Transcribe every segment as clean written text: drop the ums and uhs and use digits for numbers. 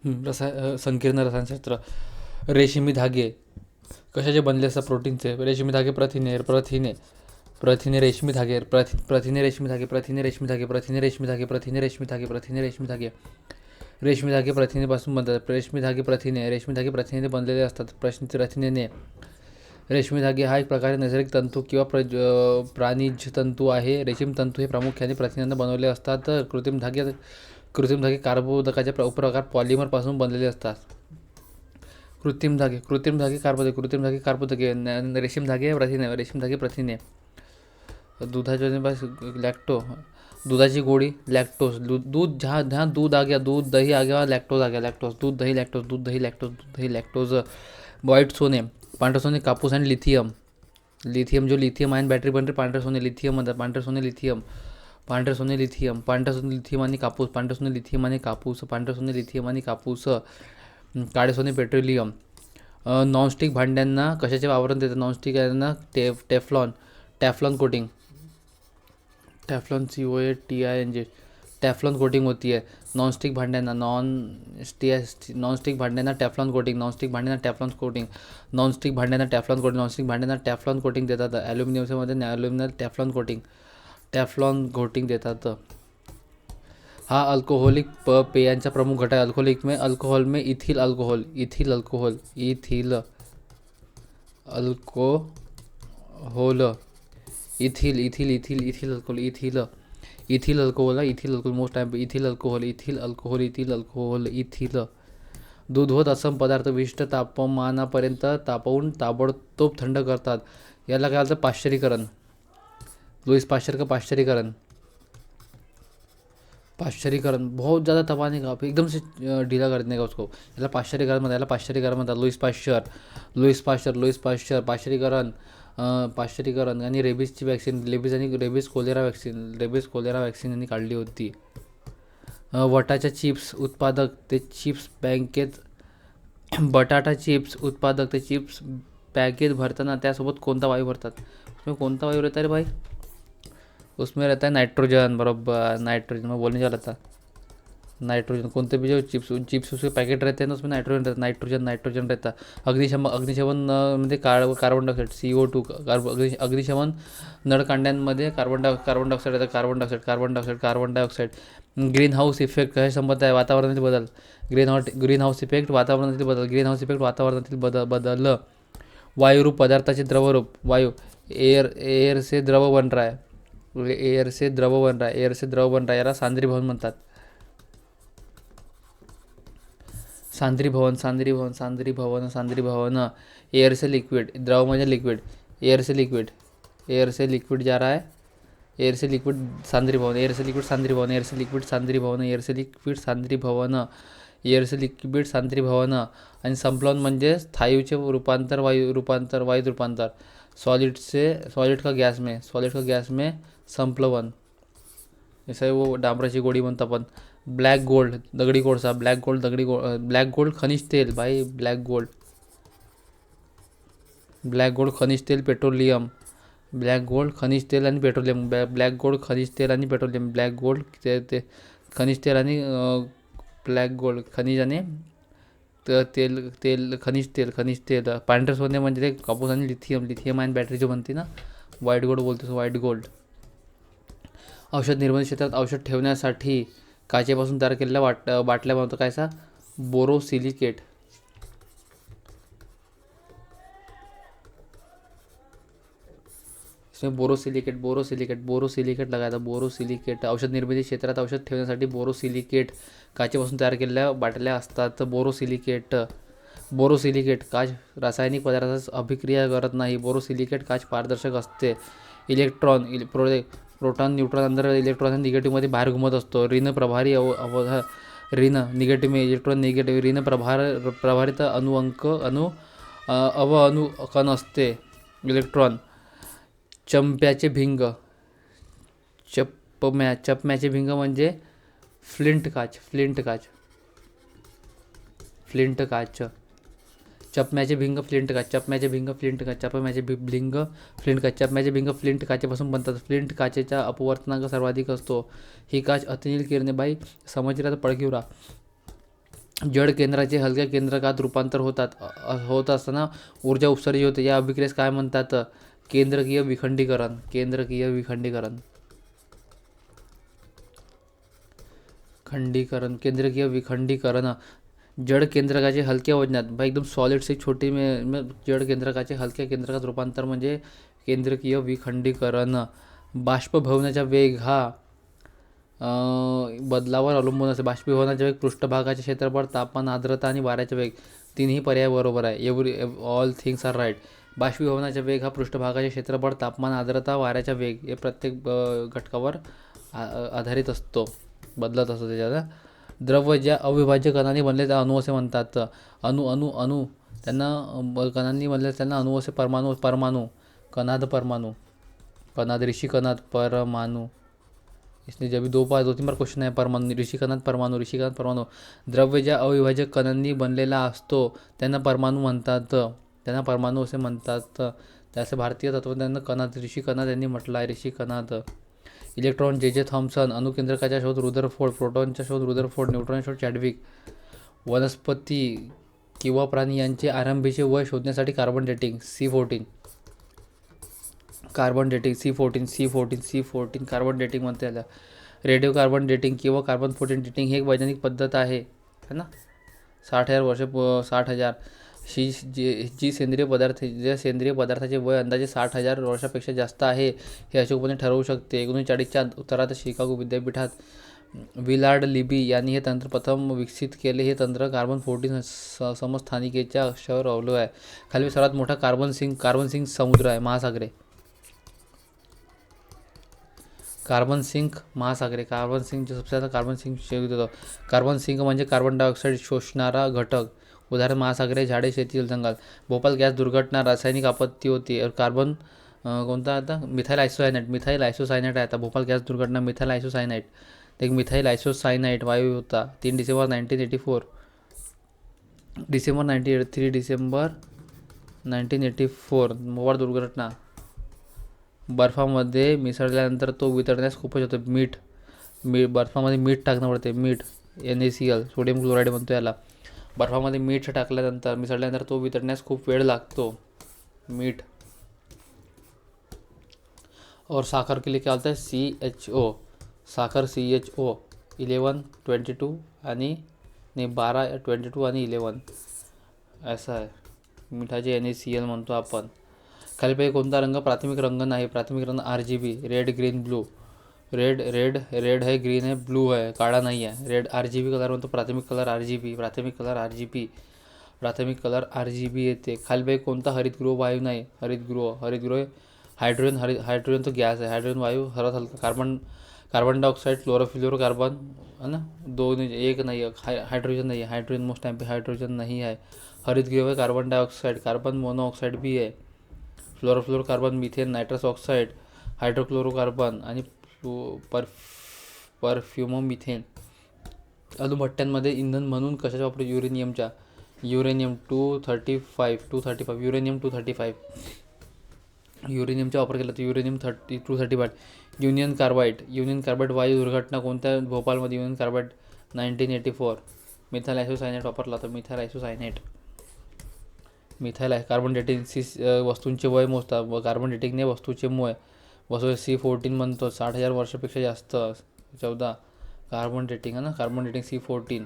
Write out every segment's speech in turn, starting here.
संकीर्ण रसायनशास्त्र. रेशीमी धागे कशाचे बनले असतात? प्रोटीनचे. रेशीमी धागे प्रथिने प्रथिने प्रथिने रेशीमी धागे प्रथिने रेशीमी धागे प्रथिने रेशीमी धागे प्रथिने रेशीमी धागे प्रथिने रेशीमी धागे प्रथिने रेशीमी धागे रेशीमी धागे प्रथिनेपासून बनतात. रेशीमी धागे प्रथिने बनलेले असतात. प्रथिनेने. रेशीमी धागे हा एक प्रकारे नैसर्गिक तंतू किंवा प्राणीज तंतू आहे. रेशीम तंतू हे प्रामुख्याने प्रथिनांना बनवले असतात. कृत्रिम धागे कार्बोदकाचे उपप्रकार पॉलिमरपासून बनलेले असतात. कृत्रिम धागे कार्बोदके रेशीम धागे प्रथिने दुधाची गोडी लॅक्टोज. दूध जहाँ दूध आ गया, दूध दही आ गया, लॅक्टोज आ गया. दूध दही लॅक्टोज. व्हाईट सोने, पांढरे सोने, कापूस आणि लिथियम. जो लिथियम आयन बॅटरी बनते पांढरे सोने लिथियम म्हणतात. पांढरे सोने लिथियम आणि कापूस. काळे सोने पेट्रोलियम. नॉनस्टिक भांड्यांना कशाचे आवरण देतात? नॉनस्टिक यांना Teflon coating. COATING Teflon coating होती है. नॉनस्टिक भांड्यांना टेफ्लॉन कोटिंग देतात. ॲल्युमिनियममध्ये टेफ्लॉन कोटिंग देतात. हा अल्कोहोलिक पेयांचा प्रमुख घटक आहे. अल्कोहोल में ethyl alcohol most time ethyl alcohol. दूध व तत्सम पदार्थ विशिष्ट तापमानापर्यंत तापवून ताबडतोब थंड करतात. याला काय म्हणतात? पाश्चरीकरण. लुईस पाश्चर का पाश्चरीकरण बहुत ज़्यादा तपाने का, एकदम से ढीला कर देने का उसको, याला पाश्चरीकरण म्हणतात. लुईस पाश्चर पाश्चरीकरण. आणि रेबीजची वॅक्सिन रेबीज कोलेरा वॅक्सिन यांनी काढली होती. बटाटा चिप्स उत्पादक ते चिप्स पॅकेट भरताना त्यासोबत कोणता वायू भरतात? उसमें कोणता वायू रहता है रे भाई? उसमें रहता है नाइट्रोजन. बराबर, नाइट्रोजन मैं बोलने वाला था. नाइट्रोजन कोणते भी जो चिप्स उसके पैकेट रहते हैं ना, उसमें नाइट्रोजन रहता है. अग्निशमन मध्ये कार्बन डायऑक्साईड CO2. अग्निशमन नळकांड्यांमध्ये carbon dioxide. Green house effect कशा संबंध आहे? वातावरणातील बदल. ग्रीन हाऊस इफेक्ट वातावरणातील बदल. वायुरूप पदार्थाचे द्रवरूप. वायू. एयर से द्रव बन रहा है. याला सांद्रीभवन म्हणतात. सांद्रीभवन. एयर से लिक्विड. द्रव म्हणजे लिक्विड. एयर से लिक्विड जा रहा है. एयर से लिक्विड सांद्रीभवन. आणि संप्लवन म्हणजे स्थायूचे वायूत रूपांतर. सॉलिड का गॅस में संप्लवन. जैसे वो डांबराची गोडी म्हणतो आपण. ब्लॅक गोल्ड दगडी कोळसा. ब्लॅक गोल्ड खनिज तेल भाई. ब्लॅक गोल्ड खनिज तेल पेट्रोलियम. ब्लॅक गोल्ड खनिज तेल आणि पेट्रोलियम. खनिज तेल आणि ब्लॅक गोल्ड खनिज आणि खनिज तेल. पांढरे सोने म्हणजे ते कापूस आणि लिथियम आयन बॅटरी जो बनते ना, व्हाईट गोल्ड बोलतो. White gold. औषध निर्माण क्षेत्रात औषध ठेवण्यासाठी काचेपासून तयार केलेल्या बाटल्या बनवतो. कायचा? बोरोसिलिकेट. इसमें बोरोसिलिकेट लगाया. बोरोसिलिकेट. औषध निर्मिती क्षेत्रात औषध ठेवण्यासाठी बोरोसिलिकेट काचेपासून तयार केलेल्या बाटल्या असतात. बोरोसिलिकेट काच रासायनिक पदार्थास अभिक्रिया करत नाही. बोरोसिलिकेट काच पारदर्शक असते. प्रोटॉन न्यूट्रॉन अंदर इलेक्ट्रॉन निगेटिव्हमध्ये बाहेर घुमत असतो. ऋण निगेटिव्ह में इलेक्ट्रॉन निगेटिव्ह. ऋण प्रभारित कण असते इलेक्ट्रॉन. चंप्याचे भिंग. चपम्याचे भिंग म्हणजे फ्लिंट काच. चपम्याचे भिंग फ्लिंट काचेपासून बनतात. फ्लिंट काचेचा अपवर्तनांक सर्वाधिक असतो. ही काच अतिनील किरणे. बाई समज रहा तो पढ़ क्यों रहा. जड केंद्राचे हलक्या केंद्रकात रूपांतर होत असताना ऊर्जा उत्सर्जित होते. या अभिक्रियेस काय म्हणतात? केंद्रकीय विखंडीकरण. केंद्रकीय विखंडीकरण. केंद्रकीय विखंडीकरण. जड केंद्रकाचे हलक्या वजनात एकदम सॉलिड से छोटी जड केंद्रकाचे हलक्या केंद्रकात रूपांतर म्हणजे केंद्रकीय विखंडीकरण. बाष्पभवनाचा वेग हा बदलावर अवलंबून असते. बाष्पीभवनाचा वेग, पृष्ठभागाचे क्षेत्रफळ, तापमान, आर्द्रता आणि वाऱ्याचा वेग, तिन्ही पर्याय बरोबर आहे. All things are right. बाष्पीभवनाचा वेग हा पृष्ठभागाचे क्षेत्रफळ, तापमान, आर्द्रता, वाऱ्याचा वेग हे प्रत्येक घटकावर आधारित असतो, बदलत असतो त्याच्यात. द्रव्य ज्या अविभाज्य कणांनी बनले त्या अणू असे म्हणतात. अणू त्यांना कणांनी बनले त्यांना अणू असे. परमाणू कणाद ऋषी कणाद परमाणू. इसने जब 2-3 बार क्वेश्चन आहे. परमाणू ऋषी कणात. द्रव्य ज्या अविभाज्य कणांनी बनलेला असतो त्यांना परमाणू म्हणतात. त्यांना परमाणू असे म्हणतात. त्याचे भारतीय तत्त्वज्ञान कणाद ऋषी कणाद यांनी म्हटलं आहे. ऋषी कणाद. Electron J Thomson. अणुकेंद्रकाचा शोध रुदरफोर्ड. प्रोटॉनचा शोध रुदरफोर्ड. न्यूट्रॉनचा शोध चॅडविक. वनस्पती किंवा प्राणी यांचे आरंभीचे वय शोधण्यासाठी carbon dating. C14. Carbon dating म्हणते याला. रेडिओ कार्बन डेटिंग किंवा कार्बन 14 डेटिंग ही एक वैज्ञानिक पद्धत आहे है ना. 60,000 जी सेंद्रिय पदार्थाचे वय अंदाजे 60,000 वर्षापेक्षा जास्त आहे हे अचूकपणे ठरवू शकते. 1940च्या उत्तरात शिकागो विद्यापीठात विलार्ड लिबी यांनी हे तंत्र प्रथम विकसित केले. हे तंत्र कार्बन 14 समस्थानिकेच्या अक्षावर अवलंबून आहे. खाली सर्वात मोठा कार्बन सिंक समुद्र आहे. महासागरे. कार्बन सिंक महासागरे. कार्बन सिंक जो सबसे ज़्यादा कार्बन सिंक होतो. कार्बन सिंक म्हणजे कार्बन डायऑक्साईड शोषणारा घटक. उदाहरण महासागरे, झाडे, शेती, जंगल. भोपाळ गॅस दुर्घटना रासायनिक आपत्ती होती. कार्बन कोणता आता मिथाइल आयसोसायनाइट आहे आता. भोपाळ गॅस दुर्घटना मिथाइल आयसोसायनाइट. एक मिथाइल आयसोसायनाइट वायू होता. 3 डिसेंबर 1984. डिसेंबर 1984 भोपाळ दुर्घटना. बर्फामध्ये मिसळल्यानंतर तो वितळण्यास खूपच होतो. बर्फामध्ये मीठ टाकणं पडते. NaCl सोडियम क्लोराईड म्हणतो याला. बर्फामध्ये मीठ टाकल्यानंतर मिसळल्यानंतर तो वितळण्यास खूप वेळ लागतो. मीठ. और साखर के लिए क्या होता है? CHO. साखर CHO 11, 22 आणि 12, 22 आणि 11 असं आहे. मिठाचे NaCl म्हणतो आपण. खालीपैकी कोणता रंग प्राथमिक रंग नाही? प्राथमिक रंग RGB. Red, green, blue. Red है, ग्रीन है, ब्लू है, काळा नाही आहे. रेड RGB कलर म्हणतो. प्राथमिक कलर RGB येते. खालीपैकी कोणता हरितगृह वायू नाही? हरितगृह हायड्रोजन तो गॅस आहे. हायड्रोजन वायू सर्वात हलका. कार्बन डायऑक्साईड, क्लोरोफ्लोरोकार्बन है ना. 2 एक नाही आहे. हायड्रोजन नाही आहे. हायड्रोजन मोस्ट टाइम पे हायड्रोजन नाही आहे. हरितगृह है कार्बन डायऑक्साईड. कार्बन मोनोऑक्साईड भी आहे. फ्लोरोफ्लोरोकार्बन, मिथेन, नायट्रस ऑक्साईड, हायड्रोक्लोरोकार्बन आणि परफ्युमोमिथेन. अणुभट्ट्यांमध्ये इंधन म्हणून कशाचा वापर? युरेनियम 235. युरेनियमचा वापर केला तर युरेनियम 235. युनियन कार्बाईड वायू दुर्घटना कोणत्या? भोपाळमध्ये. Union Carbide 1984. मिथाइल आयसोसायनाइट वापरला तर मिथाइल आयसोसायनाइट. कार्बन डेटिंग वस्तूंचे वय मोजतात. कार्बन डेटिंगने वस्तूचे C14 म्हणतो. 60,000 वर्षापेक्षा जास्त. 14 कार्बन डेटिंग है ना. Carbon dating C14.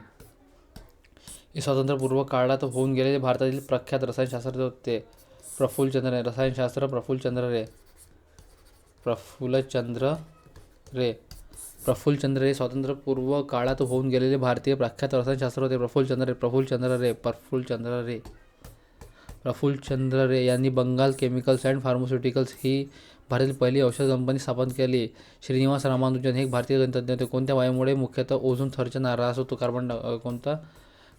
हे स्वातंत्र्यपूर्व काळात होऊन गेलेले भारतातील प्रख्यात रसायनशास्त्रज्ञ होते. प्रफुल्लचंद्र रे. रसायनशास्त्र प्रफुल्लचंद्र रे. स्वातंत्र्यपूर्व काळात होऊन गेलेले भारतीय प्रख्यात रसायनशास्त्र होते. प्रफुल्लचंद्र रे यांनी बंगाल केमिकल्स अँड फार्मास्युटिकल्स ही भारतातील पहिली औषध कंपनी स्थापन केली. श्रीनिवास रामानुजन हे एक भारतीय गणितज्ञ होते. कोणत्या वायूमुळे मुख्यतः ओझोन थरचा नाराज होतो? कोणता?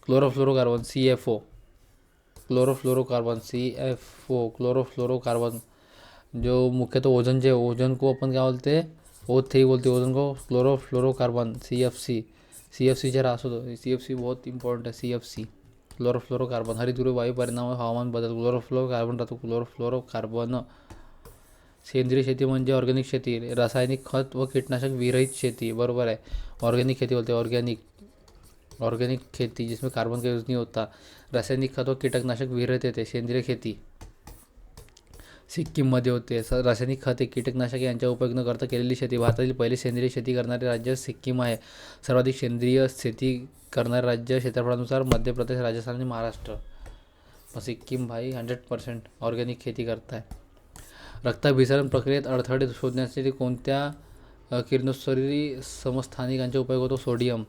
क्लोरोफ्लोरोकार्बन. CFO. क्लोरोफ्लोरोकार्बन जो मुख्यतः ओजन को अपन क्या बोलते हैं? O3 बोलते हैं ओजन को. क्लोरोफ्लोरोकार्बन CFC चे रास होतो. CFC बहुत इंपॉर्टंट है. CFC chlorofluorocarbon. हरितगृह वायू परिणाम हवामान बदल. क्लोरोफ्लोरोकार्बन राहतो. क्लोरोफ्लोरोकार्बन. सेंद्रिय शेती म्हणजे ऑर्गॅनिक शेती. रासायनिक खत व कीटनाशक विरहित शेती. बरोबर आहे. ऑर्गॅनिक शेती बोलते. ऑर्गॅनिक ऑर्गेनिक खेती जिसमें कार्बन का यूज़ नहीं होता, रासायनिक खत व कीटकनाशक विरहित येते, सेंद्रिय खेती सिक्कीममध्ये होते. रासायनिक खते कीटकनाशके यांचा उपयोग न करता केलेली शेती. भारतातील पहिले सेंद्रिय शेती करणारे राज्य सिक्कीम आहे. सर्वाधिक सेंद्रिय शेती करणारे राज्य क्षेत्रफळानुसार मध्य प्रदेश, राजस्थान आणि महाराष्ट्र. सिक्कीम भाई 100% ऑर्गॅनिक खेती करताय. रक्ताभिसरण प्रक्रियेत अडथळे शोधण्यासाठी कोणत्या किरणोत्सर्गी समस्थानिकांचा उपयोग होतो? सोडियम.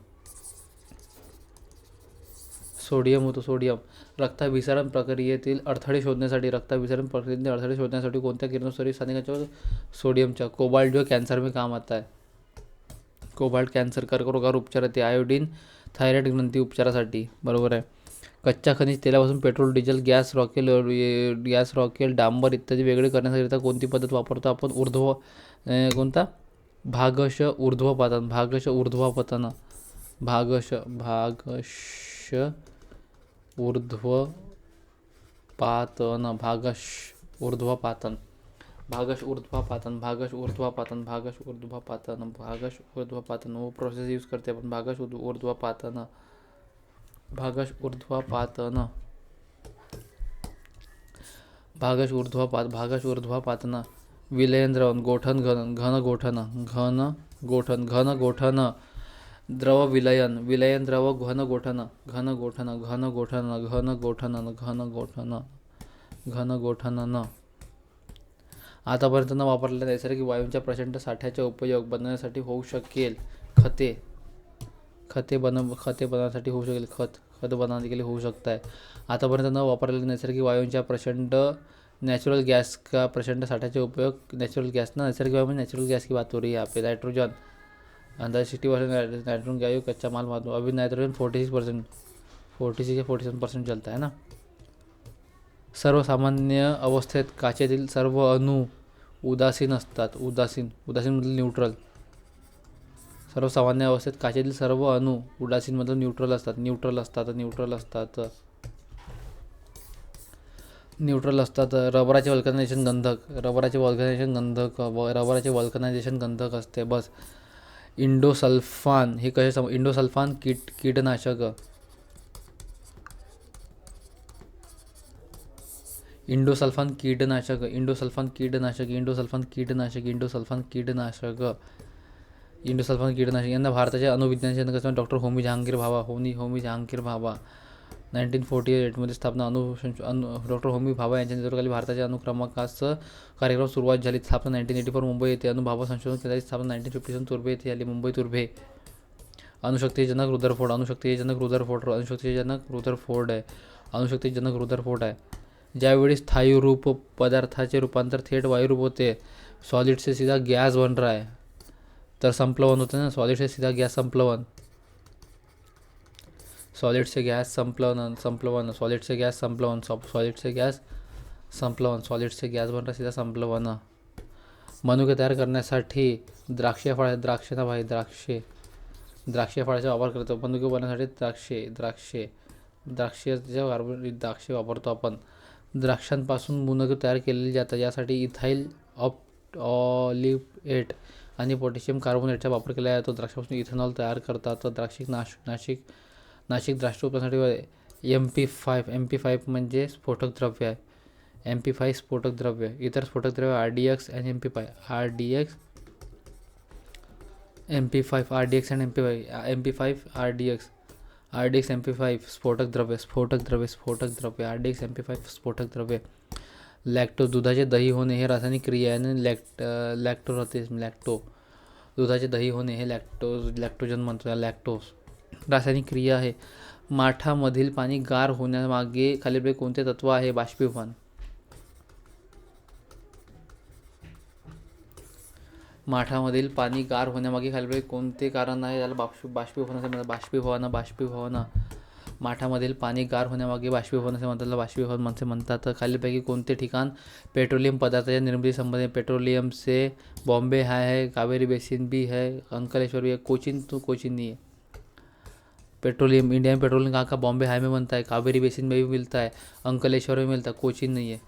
रक्ताभिसरण प्रक्रियेतील अडथळे शोधण्यासाठी कोणत्या किरणोत्सर्गी स्थानिकांच्या? सोडियमच्या. कोबाल्ट जो कॅन्सर में काम आता है. कोबाल्ट कॅन्सर, कर्करोगावर उपचार येते. आयोडीन थायरॉइड ग्रंथी उपचारासाठी. बरोबर आहे. कच्च्या खनिज तेलापासून पेट्रोल, डिझेल, गॅस रॉकेल, डांबर इत्यादी वेगळे करण्याकरिता कोणती पद्धत वापरतो आपण? भागश ऊर्ध्वपातन वो प्रोसेस यूज करते आपण. भागश ऊर्ध्वपातन. विलयन द्रवन, गोठन, घन गोठन, द्रव विलयन द्रव, घन गोठन. आतापर्यंत न वापरलेल्या नैसर्गिक वायूंच्या प्रचंड साठ्याचा उपयोग बनवण्यासाठी होऊ शकेल. खत बनवण्यासाठी होऊ शकत आहे. आतापर्यंत न वापरलेल्या नैसर्गिक वायूंच्या नैसर्गिक वायु में नेचुरल गैस की बात हो रही है यहाँ पे. नाइट्रोजन अंदाज 60% नाइट्रोजन वायु कच्चा माल मानतो. अभी नाइट्रोजन 46% चलता है ना. सर्वसामान्य अवस्थेत काचेतील सर्व अणू उदासीन असतात. उदासीन म्हणजे न्यूट्रल. सर्वसामान्य अवस्थेत काचेतील सर्व अणू उदासीन मतलब न्यूट्रल असतात. रबराचे वल्कनायझेशन गंधक असते. बस. इंडोसल्फान हे इंडोसल्फान कीटनाशक. इंडोसल्फान यांना भारताचे अणुविज्ञान जनक डॉक्टर होमी जहांगीर भाभा 1948 मध्ये स्थापना. डॉक्टर होमी भाभा यांच्या नेतृत्वाखाली भारताच्या अणुक्रमांकाचं कार्यक्रम सुरुवात झाली. स्थापना 1984 मुंबई येथे. अणुभाभा संशोधन केंद्राची स्थापना 1957 तुर्भे येथे झाली. मुंबई तुर्भे. अणुशक्ती जनक रुदरफोर्ड आहे. ज्यावेळी स्थायी रूप पदार्थाचे रूपांतर थेट वायुरूप होते, सॉलिड से सीधा गैस बन रहा है, तर संप्लवन होते ना. सॉलिड से गैस संप्लवन बन रहा सीधा संप्लवन. मनुके तयार करण्यासाठी द्राक्षे फळाचा वापर करतो. मनुके बनवण्यासाठी द्राक्षे वापरतो आपण. द्राक्षांपासून मनुके तयार केलेली जातात. यासाठी इथाइल ऑलिव्हेट आणि पोटॅशियम कार्बोनेटचा वापर केला जातो. द्राक्षापासून इथेनॉल तयार करतात. नाशिक द्राक्ष उत्पादनासाठी MP5 म्हणजे स्फोटक द्रव्य आहे. MP5 स्फोटक द्रव्य. इतर स्फोटक द्रव्य RDX आणि MP5. MP5 स्फोटक द्रव्य. लॅक्टोज दुधाचे दही होणे हे रासायनिक क्रिया आहे. दुधाचे दही होणे हे लॅक्टोजन म्हणतो. लॅक्टोज रासायनिक क्रिया आहे. माठामधील पाणी गार होण्यामागे खालीलपैकी कोणते तत्व आहे? बाष्पीभवन. माठामधील पाणी गार होण्यामागे खालीलपैकी कोणते कारण आहे? त्याला बाष्पीभवन. माठामधील पाणी गार होण्यामागे बाष्पीभवन असे म्हणतात. खालीलपैकी कोणते ठिकाण पेट्रोलियम पदार्थाच्या निर्मिती संबंधित? पेट्रोलियम से बॉम्बे है, कावेरी बेसिन भी है, अंकलेश्वर भी है. कोचीन नहीं है. पेट्रोलियम, इंडिया में पेट्रोलियम कहाँ का? बॉम्बे हाई में बनता है, कावेरी बेसिन में भी मिलता है, अंकलेश्वर में मिलता है. कोचीन नहीं है.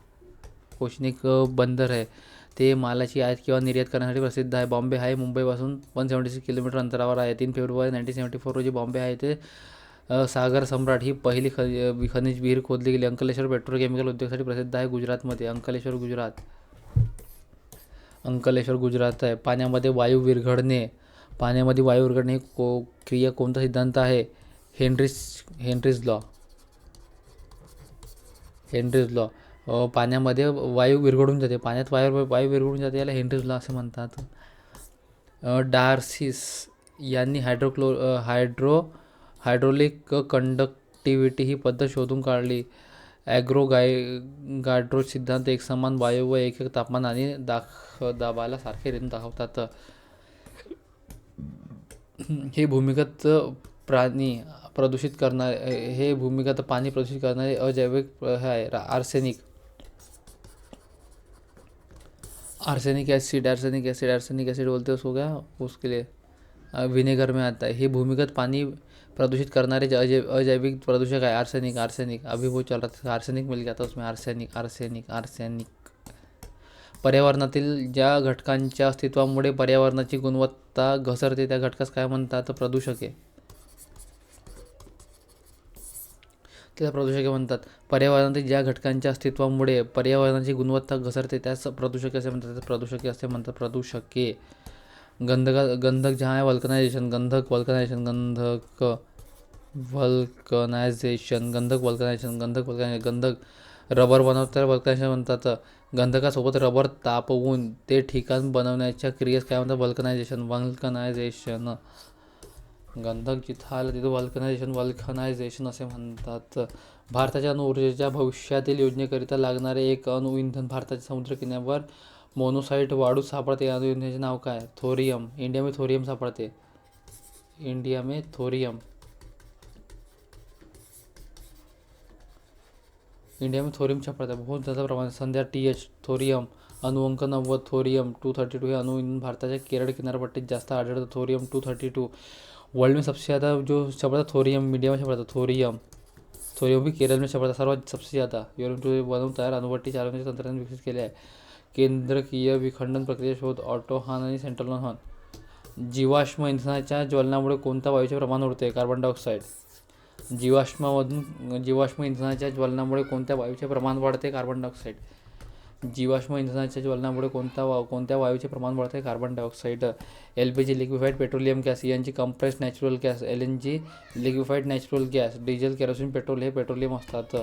कोचीन एक बंदर आहे. ते मालाची आयात किंवा निर्यात करण्यासाठी प्रसिद्ध आहे. बॉम्बे हाय मुंबईपासून 176 किलोमीटर अंतरावर आहे. 3 फेब्रुवारी 1974 रोजी बॉम्बे हाय ते सागर सम्राट ही पहिली खनिज विहीर खोदली गेली. अंकलेश्वर पेट्रोकेमिकल उद्योगासाठी प्रसिद्ध आहे गुजरातमध्ये. अंकलेश्वर गुजरात आहे. पाण्यामध्ये वायू विरघळणे ही क्रिया कोणता सिद्धांत आहे? Henry's law. पाण्यामध्ये वायू विरघळून जाते, पाण्यात वायू विरघळून जाते, याला हेनरीज लॉ असे म्हणतात. डार्सिस यांनी हायड्रोलिक कंडक्टिव्हिटी ही पद्धत शोधून काढली. ॲग्रोगायड्रो सिद्धांत एकसमान वायू व एक तापमान आणि दाबाला सारखे रिदम दाखवतात. हे भूमिगत पाणी प्रदूषित करणारे अजैविक आहे. आर्सेनिक ॲसिड बोलते उसको क्या, उसके लिए विनेगर में आता है. हे भूमिगत पाणी प्रदूषित करणारे अजैविक प्रदूषक आहे. आर्सेनिक अभी वो चल रहा था, आर्सेनिक मिल गया था उसमें. आर्सेनिक. पर्यावरणातील ज्या घटकांच्या अस्तित्वामुळे पर्यावरणाची गुणवत्ता घसरते त्या घटकास काय म्हणतात? प्रदूषके म्हणतात. पर्यावरणातील ज्या घटकांच्या अस्तित्वामुळे पर्यावरणाची गुणवत्ता घसरते त्यास प्रदूषके असे म्हणतात. प्रदूषके. गंधक जहाँ है वल्कनायझेशन. गंधक रबर बनवताना वल्कनायझेशन म्हणतात. गंधकासोबत रबर तापवून ते ठिकाण बनवण्याच्या क्रियेस काय म्हणतात? वल्कनायझेशन. गंधक जिथं आलं तिथं वल्कनायझेशन असे म्हणतात. भारताच्या अणुऊर्जेच्या भविष्यातील योजनेकरिता लागणारे एक अणुइंधन भारताच्या समुद्रकिनाऱ्यावर मोनोसाईट वाळू सापडते. या अणुइंधनाचे नाव काय? थोरियम. इंडिया में थोरियम सापडते. बहुत ज़्यादा प्रमाणात. संध्या TH थोरियम. अणुअंक 90 थोरियम 232 हे अणुइंधन भारताच्या केरळ किनारपट्टीत जास्त आढळतं. थोरियम 232. वर्ल्ड में सबसे ज़्यादा जो सापड़ता थोरियम, मीडिया में सापड़ता थोरियम भी केरळ में सापड़ता सर्वात सबसे ज़्यादा. युरेनियम बनवून तयार अणुभट्टी चालवण्याचे तंत्रज्ञान विकसित केले आहे. केंद्रकीय विखंडन प्रक्रिया शोध ऑटो हॉर्न आणि सेंट्रल हॉर्न. जीवाश्म इंधनाच्या ज्वलनामुळे कोणत्या वायूचे प्रमाण वाढते? Carbon dioxide. जीवाश्म इंधनाच्या ज्वलनामुळे कोणत्या वायूचे प्रमाण वाढते? Carbon dioxide. कोणत्या वायूचे प्रमाण वाढते? Carbon dioxide. LPG liquefied petroleum gas. CNG compressed natural gas. LNG liquefied natural gas. Diesel, kerosene, petrol हे पेट्रोलियम असतात.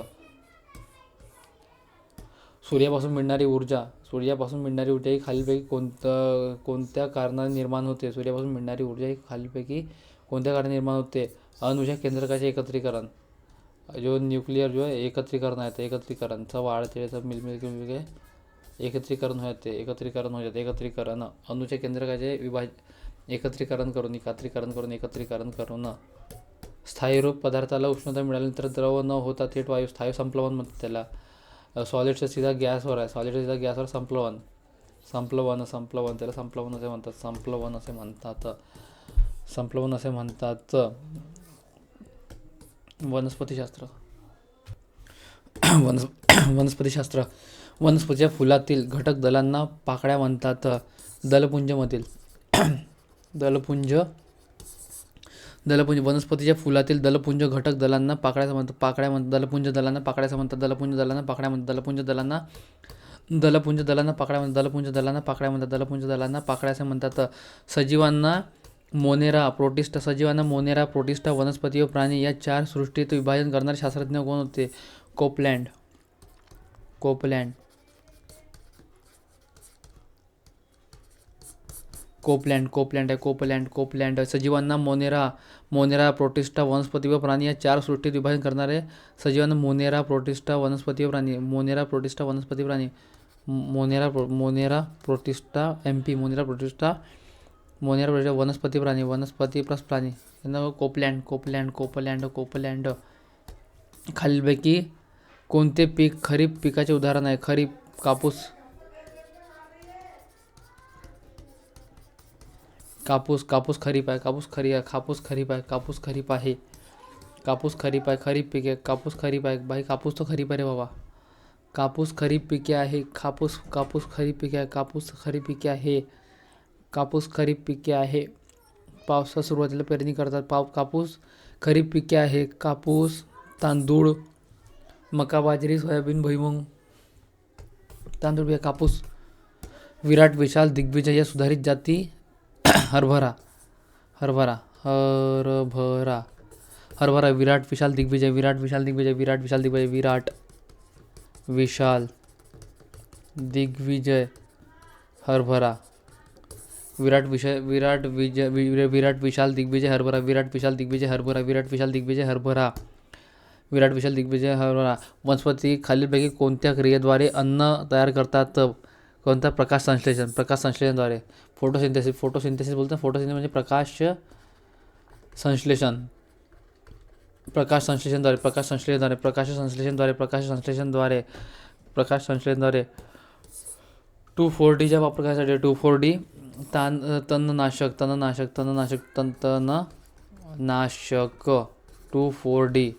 सूर्यापासून मिळणारी ऊर्जा ही खालीलपैकी कोणत्या कारणाने निर्माण होते? सूर्यापासून मिळणारी ऊर्जा ही खालीलपैकी कोणत्या कारणाने निर्माण होते? अणुऊर्जा केंद्रकाचे एकत्रीकरण. जो न्यूक्लियर जो है एकत्रीकरण आहे ते एकत्रीकरणचा वाढते मिलके एकत्रीकरण हो जाते. अणुच्या केंद्रकाचे एकत्रीकरण करून. स्थायी रूप पदार्थाला उष्णता मिळाल्यानंतर द्रव न होता थेट वायू स्थायी संप्लवन म्हणतात त्याला. सॉलिडचा सीधा गॅसवर आहे. संप्लवन त्याला संप्लवन असे म्हणतात. वनस्पतिशास्त्र. वनस्पतीच्या फुलातील घटक दलांना पाकळ्या म्हणतात. वनस्पतीच्या फुलातील दलपुंज घटक दलांना पाकळ्या म्हणतात. दलपुंज दलांना पाकळ्या म्हणतात. सजीवांना मोनेरा, प्रोटिस्टा, वनस्पती व प्राणी या 4 सृष्टीत विभाजन करणारे शास्त्रज्ञ कोण होते? कोपलँड. सजीवांना मोनेरा, प्रोटिस्टा, वनस्पती व प्राणी या 4 सृष्टीत विभाजन करणारे. सजीवांना मोनेरा, प्रोटिस्टा, वनस्पती व प्राणी. वनस्पती प्राणी. वनस्पती प्लस प्राणी. कोपलँड. खालीलपैकी कोणते पीक खरीप पिकाचे उदाहरण आहे? कापूस खरीप आहे. खरीप पीक आहे. कापूस खरीप आहे. भाई कापूस तो खरीप आहे रे बाबा. कापूस खरीप पिके आहे. कापूस खरीप पिके आहे. पावसाच्या सुरुवातीला पेरणी करतात. कापूस खरीप पिके आहे कापूस, तांदूळ, मका, बाजरी, सोयाबीन, भुईमूग. तांदूळ, बिया, कापूस. विराट, विशाल, दिग्विजय या सुधारित जाती. हरभरा हरभरा हरभरा हरभरा. विराट, विशाल, दिग्विजय. विराट, विशाल, दिग्विजय. विराट, विशाल, दिग्विजय. विराट, विशाल, दिग्विजय. हरभरा. विराट विशाल दिग्विजय हरभरा. विराट विशाल दिग्विजय हरभरा. विराट विशाल दिग्विजय हरभरा. विराट विशाल दिग्विजय हरभरा. वनस्पती खालीलपैकी कोणत्या क्रियेद्वारे अन्न तयार करतात? कोणता? प्रकाश संश्लेषण. प्रकाश संश्लेषणद्वारे. फोटोसिंथेसिस. फोटोसिंथेसिस बोलतो. फोटोसिंथेसिस म्हणजे प्रकाश संश्लेषण. प्रकाश संश्लेषणद्वारे. प्रकाश संश्लेषणद्वारे. प्रकाश संश्लेषणद्वारे. प्रकाश संश्लेषणद्वारे. प्रकाश संश्लेषणद्वारे. 2,4-डीचा वापर करायसाठी 2,4-डी तणनाशक. तणनाशक. तणनाशक. तणनाशक. 2,4-डी.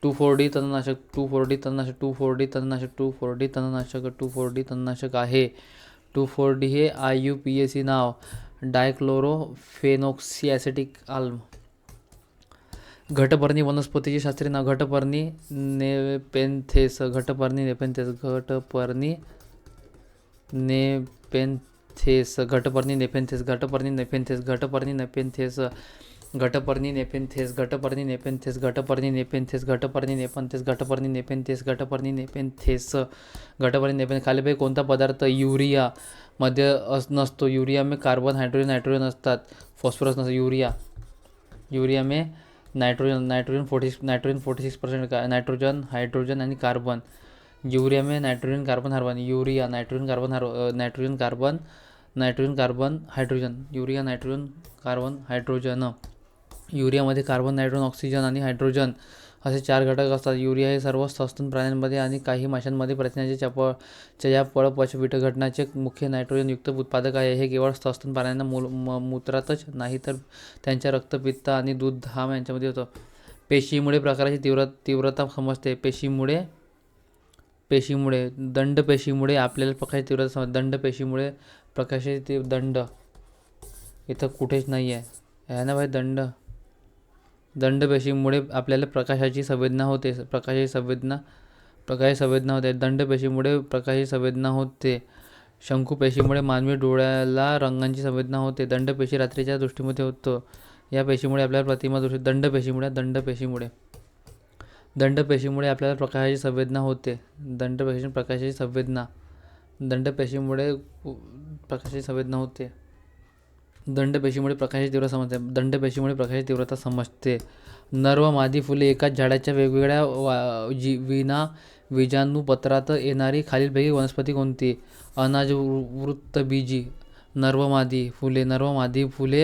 2,4-डी तणनाशक. 2,4-डी तणनाशक. 2,4-डी तणनाशक. 2,4-डी तणनाशक. 2,4-डी तणनाशक आहे. 2,4-डी हे IUPAC नाव. डायक्लोरोफेनॉक्सी ॲसिटिक आल्म. घटपर्णी वनस्पतीचे शास्त्रीय नाव. घटपर्णी नेपेन्थेस. घटपर्णी नेपेन्थेस. घटपर्णी नेपेन्थेस. घटपर्णी नेपेन्थेस. घटपर्णी नेपेन्थेस. घटपर्णी नेपेन्थेस. घटपर्णी नेपेन्थेस. घटपर्णी नेपेन्थेस. घटपर्णी नेपेन्थेस. घटपर्णी नेपेन्थेस. घटपर्णी नेपेन्थेस. घटपर्णी नेपेन्थेस. घटपर्णी नेपेन्थेस. खालीलपैकी कोणता पदार्थ युरिया मध्ये नसतो? युरिया में कार्बन, नायट्रोजन असतात. फॉस्फरस नसतो. युरिया में नायट्रोजन 46%. नायट्रोजन, हायड्रोजन आणि कार्बन. युरिया में nitrogen, carbon, carbon. Urea, nitrogen, carbon, nitrogen, carbon, hydrogen. Urea, nitrogen, carbon, hydrogen. युरियामध्ये कार्बन, नायट्रोजन, ऑक्सिजन आणि हायड्रोजन असे 4 घटक असतात. युरिया हे सर्व सस्तन प्राण्यांमध्ये आणि काही माशांमध्ये प्रथिनाचे चयापचय विघटनाचे मुख्य नायट्रोजनयुक्त उत्पादक आहे. हे केवळ सस्तन प्राण्यांना मूत्रातच नाही तर त्यांच्या रक्त, पित्त आणि दूध, घाम यांच्यामध्ये होतं. पेशीमुळे प्रकाशाची तीव्रता समजते. पेशीमुळे दंडपेशीमुळे आपल्याला प्रकाशाची तीव्रता समजते. दंडपेशीमुळे प्रकाशाची दंड इथं कुठेच नाही आहे. आहे ना भाई? दंडपेशीमुळे आपल्याला प्रकाशाची संवेदना होते. प्रकाशाची संवेदना होते. दंडपेशीमुळे प्रकाशाची संवेदना होते. शंकुपेशीमुळे मानवी डोळ्याला रंगांची संवेदना होते. दंडपेशी रात्रीच्या दृष्टीमध्ये होतो. या पेशीमुळे आपल्याला प्रतिमा दृष्टी. दंडपेशीमुळे आपल्याला प्रकाशाची संवेदना होते. प्रकाशाची संवेदना. दंडपेशीमुळे प्रकाशाची संवेदना होते. दंडपेशीमुळे प्रकाशाची तीव्रता समजते. दंडपेशीमुळे प्रकाशाची तीव्रता समजते. नर व मादी फुले एकाच झाडाच्या वेगवेगळ्या बीजाणूपत्रात येणारी खालीलपैकी वनस्पती कोणती? अनाजवृत्तबीजी. नर व मादी फुले.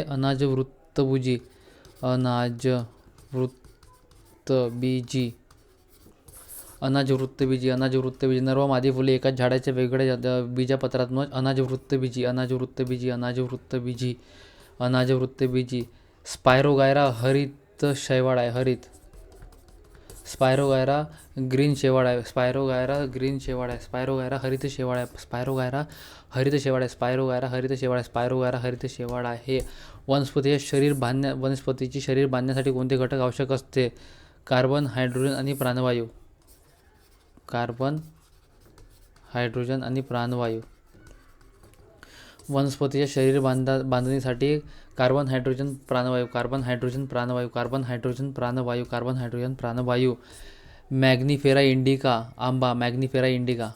अनाजवृत्तबीजी. अनाजवृत्तबीजी. नर व मादी फुले एकाच झाडाच्या वेगवेगळ्या बीजापत्रात अनाजवृत्तबीजी. स्पायरोगायरा हरित शैवाल आहे. स्पायरोगायरा ग्रीन शैवाल आहे. स्पायरोगायरा हरित शैवाल आहे. वनस्पतीचे शरीर बांधण्यासाठी कोणते घटक आवश्यक असते? कार्बन, हायड्रोजन आणि प्राणवायू. वनस्पतीच्या शरीर बांधणीसाठी कार्बन, हायड्रोजन, प्राणवायू. मॅग्निफेरा इंडिका आंबा. मॅग्निफेरा इंडिका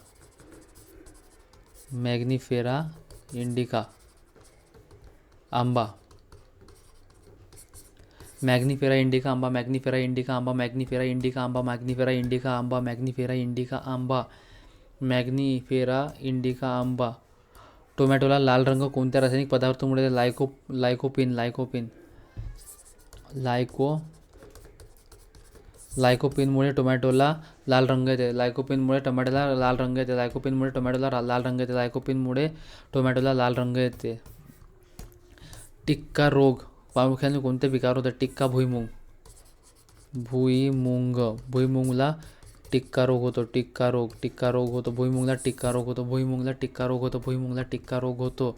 आंबा. टोमॅटोला लाल रंग कोणत्या रासायनिक पदार्थामुळे? लायकोपीनमुळे टोमॅटोला लाल रंग येते. लायकोपीनमुळे टोमॅटोला लाल रंग येते. टिक्का रोग प्रामुख्याने कोणत्या पिकावर होतो? टिक्का भुईमुंगला टिक्का रोग होतो. भुईमुंगला टिक्का रोग होतो.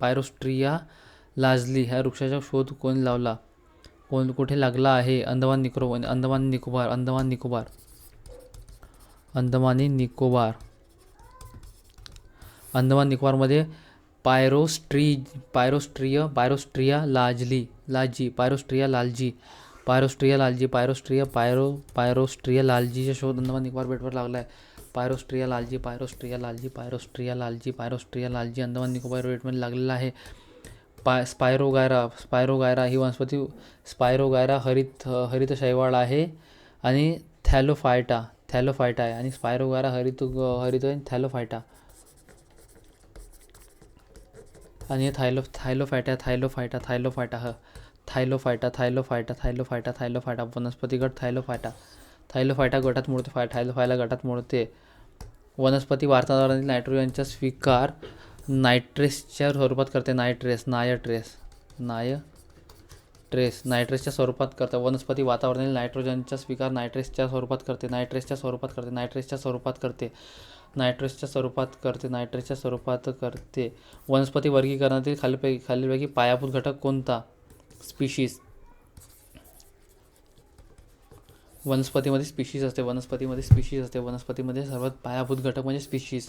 पायरोस्ट्रिया लाजली ह्या वृक्षाचा शोध कोणी लावला? कुठे लागला आहे? अंदमान निकोबार अंदमान निकोबार अंदमान निकोबार अंदमानी निकोबार अंदमान निकोबारमध्ये पायरोस्ट्रिया लालजीचा शोध अंदमान निकोबार बेटवर लागला आहे. पायरोस्ट्रिया लालजी अंदमान निकोबार बेटमध्ये लागलेला आहे. स्पायरोगायरा ही वनस्पती हरित शैवाल आहे आणि थॅलोफायटा आहे आणि स्पायरोगायरा हरित थॅलोफायटा आणि थायलोफायटा वनस्पती गट थायलोफायटा गटात मोडते. थायलोफायला गटात मोडते. वनस्पती वातावरणातील नायट्रोजनचा स्वीकार नायट्रेसच्या स्वरूपात करते. नायट्रेसच्या स्वरूपात करते. वनस्पती वातावरणातील नायट्रोजनचा स्वीकार नायट्रेसच्या स्वरूपात करते. वनस्पती वर्गीकरणातील खालीलपैकी पायाभूत घटक कोणता? स्पीशीज. वनस्पतीमध्ये स्पीशीज असते. वनस्पतीमध्ये सर्वात पायाभूत घटक म्हणजे स्पीशीज.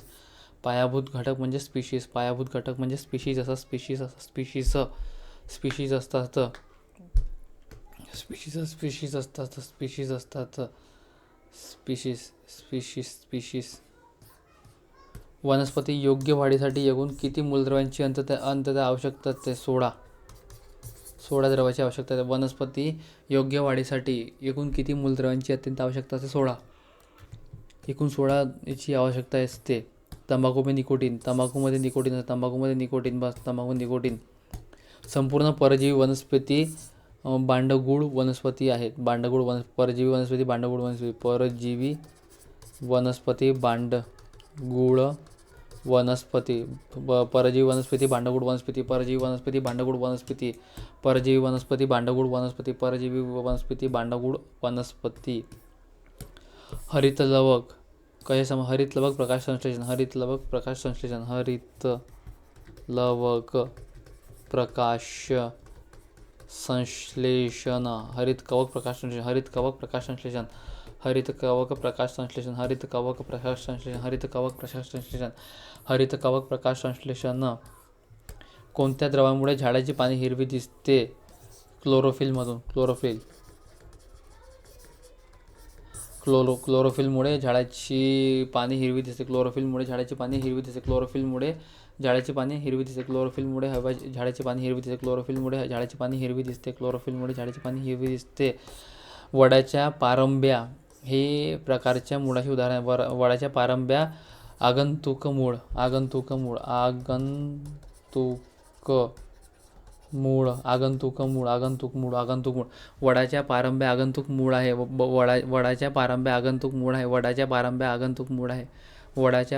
वनस्पती योग्य वाढीसाठी एकूण किती मूलद्रव्यांची अंततः आवश्यकता असते? 16 द्रवाची आवश्यकता आहे. वनस्पती योग्य वाढीसाठी एकूण किती मूलद्रव्यांची अत्यंत आवश्यकता असते? 16. एकूण 16 याची आवश्यकता असते. तंबाखूमध्ये निकोटीन. संपूर्ण परजीवी वनस्पती बांडगूळ वनस्पती आहेत. परजीवी वनस्पती बांडगूळ वनस्पती. हरितलवक हरितलवक प्रकाश संश्लेषण. हरितलवक प्रकाश संश्लेषण. हरितकवक प्रकाश संश्लेषण. कोणत्या द्रवामुळे झाडाची पाने हिरवी दिसते? क्लोरोफिलमुळे झाडाची पाने हिरवी दिसते. झाडाची पाने हिरवी दिसते. वडाच्या पारंब्या हे प्रकारच्या मुळाचे उदाहरण आहे. वडाच्या पारंब्या आगंतुक मूळ. वडाच्या पारंब्या आगंतुक मूळ आहे. वडाच्या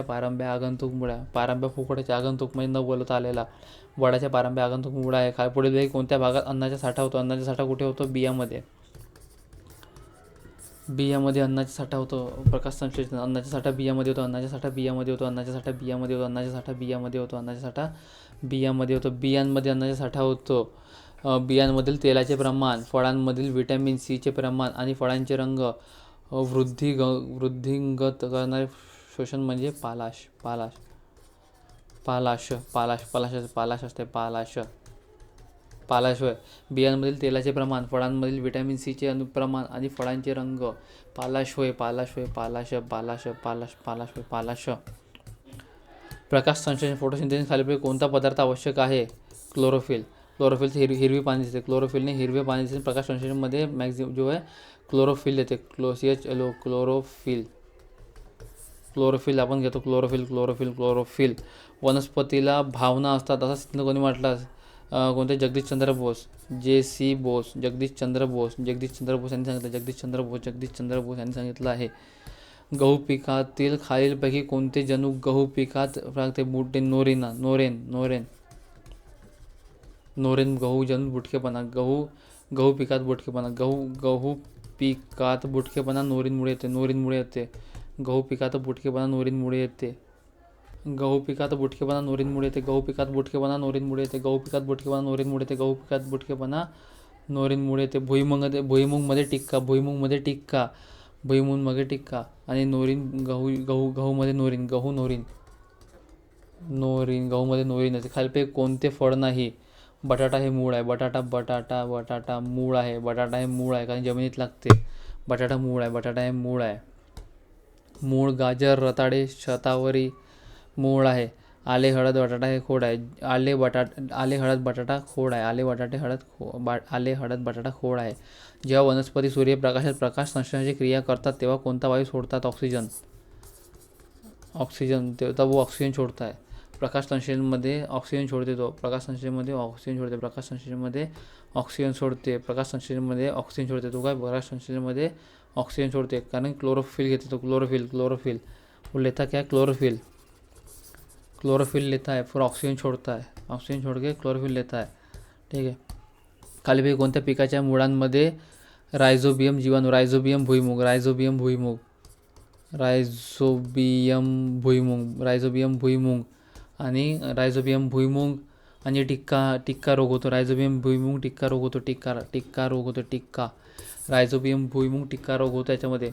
पारंब्या पारंब्या फुकटाचे आगंतुक म्हणजे न बोलता आलेला. वडाच्या पारंब्या आगंतुक मूळ आहे. पुढील कोणत्या भागात अन्नाचा साठा होतो? अन्नाचा साठा कुठे होतो? बियामध्ये अन्नाचा साठा होतो. प्रकाश संश्लेषण. अन्नाचा साठा बियामध्ये होतो. बियांमध्ये अन्नाचा साठा होतो. बियांमधील तेलाचे प्रमाण, फळांमधील व्हिटॅमिन सीचे प्रमाण आणि फळांचे रंग वृद्धिंगत करणारे शोषण म्हणजे पालाश होय. बियांमधील तेलाचे प्रमाण, फळांमधील व्हिटॅमिन सीचे प्रमाण आणि फळांचे रंग पालाश होय. प्रकाश संश्लेषण फोटोसिंथेसिस खालीलपैकी कोणता पदार्थ आवश्यक आहे? क्लोरोफिल हिरवी पाने दिसते. क्लोरोफिलने हिरवे पाने दिसते. प्रकाश संश्लेषणमध्ये मॅक्झिमम जो आहे क्लोरोफिल येते. क्लोरोफिल आपण घेतो. क्लोरोफिल. वनस्पतीला भावना असतात असं सिद्ध कोणी म्हटलं? कोणते? जगदीशचंद्र बोस यांनी सांगितलं आहे. गहू पिकातील खालीलपैकी कोणते जनुक गहू पिकात बुटे? नोरेन गहू जनुक बुटकेपणा. गहू पिकात बुटकेपणा नोरीनमुळे येते. गहू पिकात बुटकेपणा नोरीनमुळे येते. गहू पिकात बुटकेपणा नोरींमुळे येते. गहू पिकात बुटकेपणा नोरींमुळे येते. गहू पिकात बुटकेपणा नोरींमुळे येते. गहू पिकात बुटकेपणा नोरींमुळे येते. भुईमुंगमध्ये टिक्का. भुईमुंगमध्ये टिक्का. भुईमुंगमध्ये टिक्का आणि नोरीन गहूमध्ये नोरीन. गहूमध्ये नोरीन येते. खालीलपैकी कोणते फळ नाही? बटाटा हे मूळ आहे. बटाटा मूळ आहे. बटाटा हे मूळ आहे कारण जमिनीत लागते. बटाटा हे मूळ आहे. मूळ, गाजर, रताळे, शतावरी मूळ आहे. आले, हळद, बटाटा हे खोड आहे. आले, हळद, बटाटा खोड आहे. आले, हळद, बटाटा खोड आहे. जेव्हा वनस्पती सूर्यप्रकाशात प्रकाश संश्लेषणाची क्रिया करतात तेव्हा कोणता वायू सोडतात? ऑक्सिजन. तेव्हा वो ऑक्सिजन छोड़ता है. प्रकाश संश्लेषणमध्ये ऑक्सिजन छोड़ते तो. प्रकाश संश्लेषणमध्ये ऑक्सिजन छोड़ते. तो काय? प्रकाश संश्लेषणमध्ये ऑक्सिजन छोड़ते कारण क्लोरोफिल घेते तो. क्लोरोफिल वो लेता क्या? क्लोरोफिल लेता है फिर ऑक्सिजन छोड़ता है. ऑक्सिजन छोड़ के क्लोरोफिल लेता है. ठीक आहे. खालीलपैकी कोणत्या पिकाच्या मुळांमध्ये रायझोबियम जीवाणू? रायझोबियम भुईमुग आणि टिक्का रोग होतो. रायझोबियम भुईमुग टिक्का रोग होतो. रायझोबियम भुईमुग टिक्का रोग होतो याच्यामध्ये.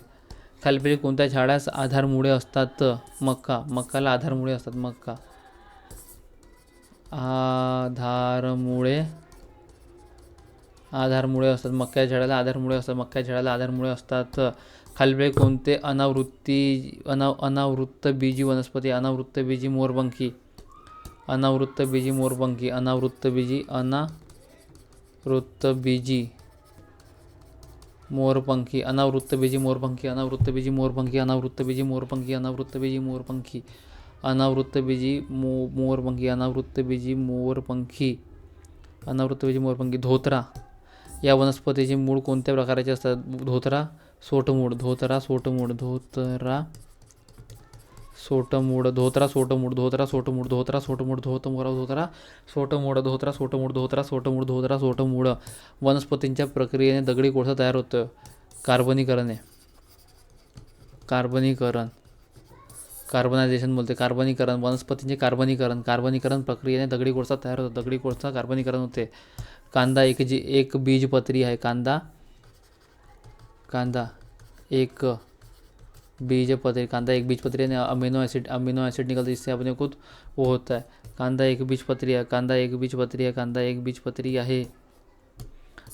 खालीलपैकी कोणत्या झाडास आधारमुळे असतात? मक्काला आधारमुळे असतात. आधारमुळे असतात. मक्याच्या झाडाला आधारमुळे असतात. खालीलपैकी कोणते अनावृत्तबीजी वनस्पती? अनावृत्तबीजी मोरपंखी. अनावृत्तबीजी मोरपंखी. अनावृत्तबीजी मोरपंखी. धोत्रा या वनस्पतीचे मूळ कोणत्या प्रकारचे असतात? धोत्रा सोटमूळ. वनस्पतींच्या प्रक्रियेने दगडी कोळसा तयार होतो. कार्बनायझेशन बोलते. वनस्पतींचे कार्बनीकरण प्रक्रियेने दगडी कोळसा तयार होतो. कार्बनीकरण होते. कांदा एक बीजपत्री आहे. कांदा एक बीजपत्री आणि अमीनो एसिड निकलते जिससे अपने खुद वो होता है. कांदा एक बीजपत्री आहे.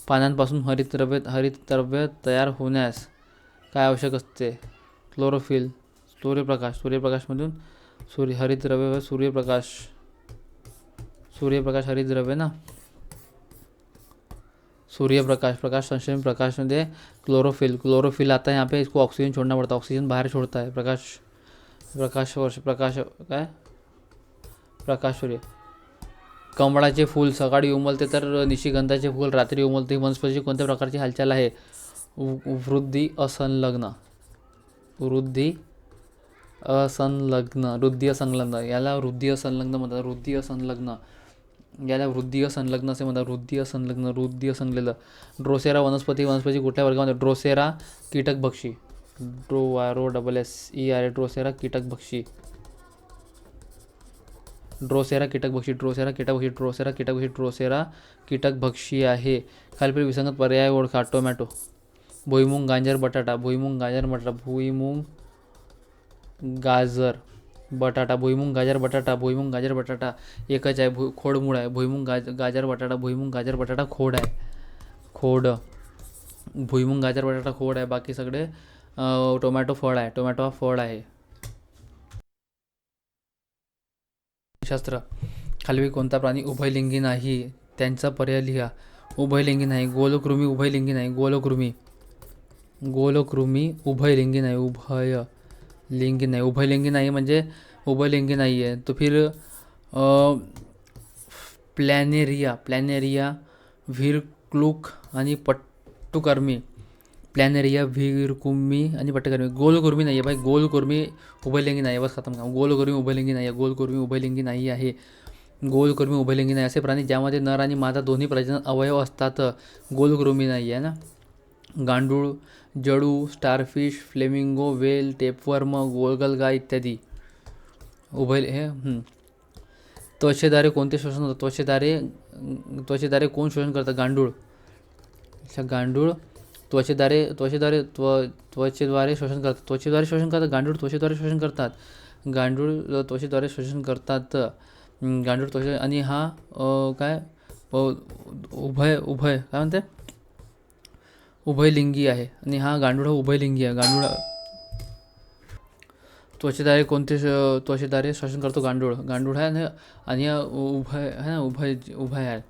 पानांपासून हरितद्रव्य तयार होण्यास काय आवश्यक असते? क्लोरोफिल. सूर्यप्रकाशमधून हरितद्रव्य सूर्यप्रकाश हरितद्रव्य ना. प्रकाश संश्लेषण प्रकाशमध्ये क्लोरोफिल आता यहाँ पे इसको ऑक्सीजन छोड़ना पड़ता है. ऑक्सीजन बाहर छोड़ता है. प्रकाश सूर्य. कमळाचे फूल सकाळी उमलते तर निशिगंधाचे फूल रात्री उमलते. वनस्पतीची कोणत्या प्रकारची हालचाल आहे? वृद्धी असंलग्न. याला वृद्धी असंलग्न म्हणतात. वृद्धी असंलग्न. ड्रोसेरा वनस्पती कुठल्या वर्गामध्ये? ड्रोसेरा कीटकभक्षी. ड्रोसेरा कीटकभक्षी आहे. खालीलपैकी विसंगत पर्याय ओळखा. टोमॅटो. भुईमुग, गाजर, बटाटा. भुईमुग, गाजर, बटाटा एकच आहे. खोड मूळ आहे. भुईमुग, गाजर, बटाटा खोड आहे. भुईमुग, गाजर, बटाटा खोड आहे. बाकी सगळे टोमॅटो हा फळ आहे. शास्त्र. खालीलपैकी कोणता प्राणी उभयलिंगी नाही? त्यांचा पर्याय लिहा. उभयलिंगी नाही. गोलकृमी उभयलिंगी नाही. उभयलिंगी नाही म्हणजे उभयलिंगी नाही आहे. तो फिर प्लॅनेरिया व्हिरक्लुक आणि पट्टुकर्मी. गोलकुर्मी नाही आहे भाई. गोलकुर्मी उभयलिंगी नाही. बस खतम काम. गोलकुर्मी उभयलिंगी नाही आहे. असे प्राणी ज्यामध्ये नर आणि मादा दोन्ही प्रजनन अवयव असतात. गोलकुर्मी नाही आहे ना. गांडूळ, जळू, स्टारफिश, फ्लेमिंगो, वेल, टेपवर्म, गोगलगाय इत्यादी. उभय हे त्वचेद्वारे कोणते शोषण होतं? त्वचेद्वारे कोण शोषण करतं? गांडूळ. गांडूळ त्वचेद्वारे शोषण करतात. गांडूळ त्वचेद्वारे शोषण करतात. गांडूळ त्वचे आणि हा काय उभय काय म्हणते उभयलिंगी आहे आणि हा गांडूळ उभयलिंगी आहे. त्वचेद्वारे शोषण करतो गांडूळ आहे आणि हा उभय आहे.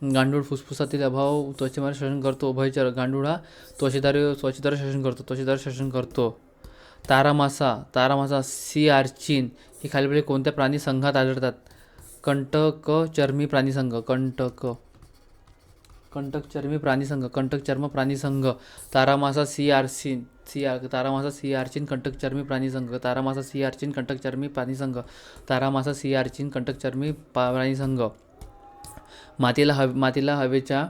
गांडूळ फुफ्फुसातील अभाव त्वचेद्वारे शोषण करतो. उभयचर. गांडूळ हा त्वचेद्वारे शोषण करतो. तारामासा सी आर्चिन ही खालीलपैकी कोणत्या प्राणी संघात आढळतात? कंटकचर्मी प्राणीसंघ. तारामासा सी आर्चिन कंटकचर्मी प्राणीसंघ. मातीला हवेचा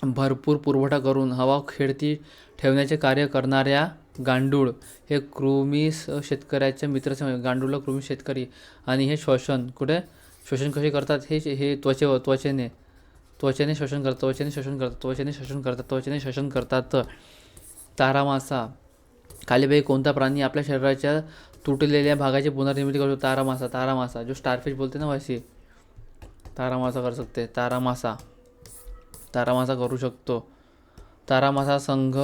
भरपूर पुरवठा करून हवा खेळती ठेवण्याचे कार्य करणाऱ्या गांडूळ हे कृमी शेतकऱ्याचे मित्र. गांडूळ कृमी शेतकरी. आणि हे शोषण कसे करतात? हे त्वचेने शोषण करतात. तारामासा खालीलपैकी कोणता प्राणी आपल्या शरीराच्या तुटलेल्या भागाची पुनर्निर्मिती करतो? तारामासा जो स्टारफिश बोलते ना वैसे तारामासा कर सकते. तारामासा करू शकतो. तारामासा संघ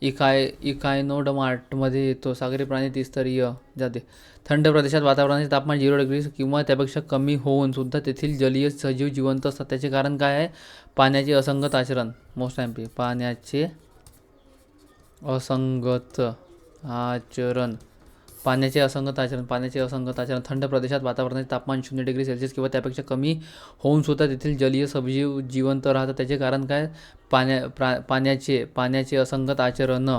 इकायनोडर्माटमध्ये येतो. सागरी प्राणी त्रिस्तरीय जाते. थंड प्रदेशात वातावरणाचे तापमान 0 डिग्री किंवा त्यापेक्षा कमी होऊन सुद्धा तेथील जलीय सजीव जिवंत असतात. त्याचे कारण काय आहे? पाण्याचे असंगत आचरण. मोस्ट एमपी पाण्याचे असंगत आचरण. थंड प्रदेशात वातावरणाचे तापमान 0 डिग्री सेल्सिअस किंवा त्यापेक्षा कमी होऊन सुद्धा तेथील जलीय सजीव जिवंत राहतात. त्याचे कारण काय? पाण्याचे असंगत आचरण.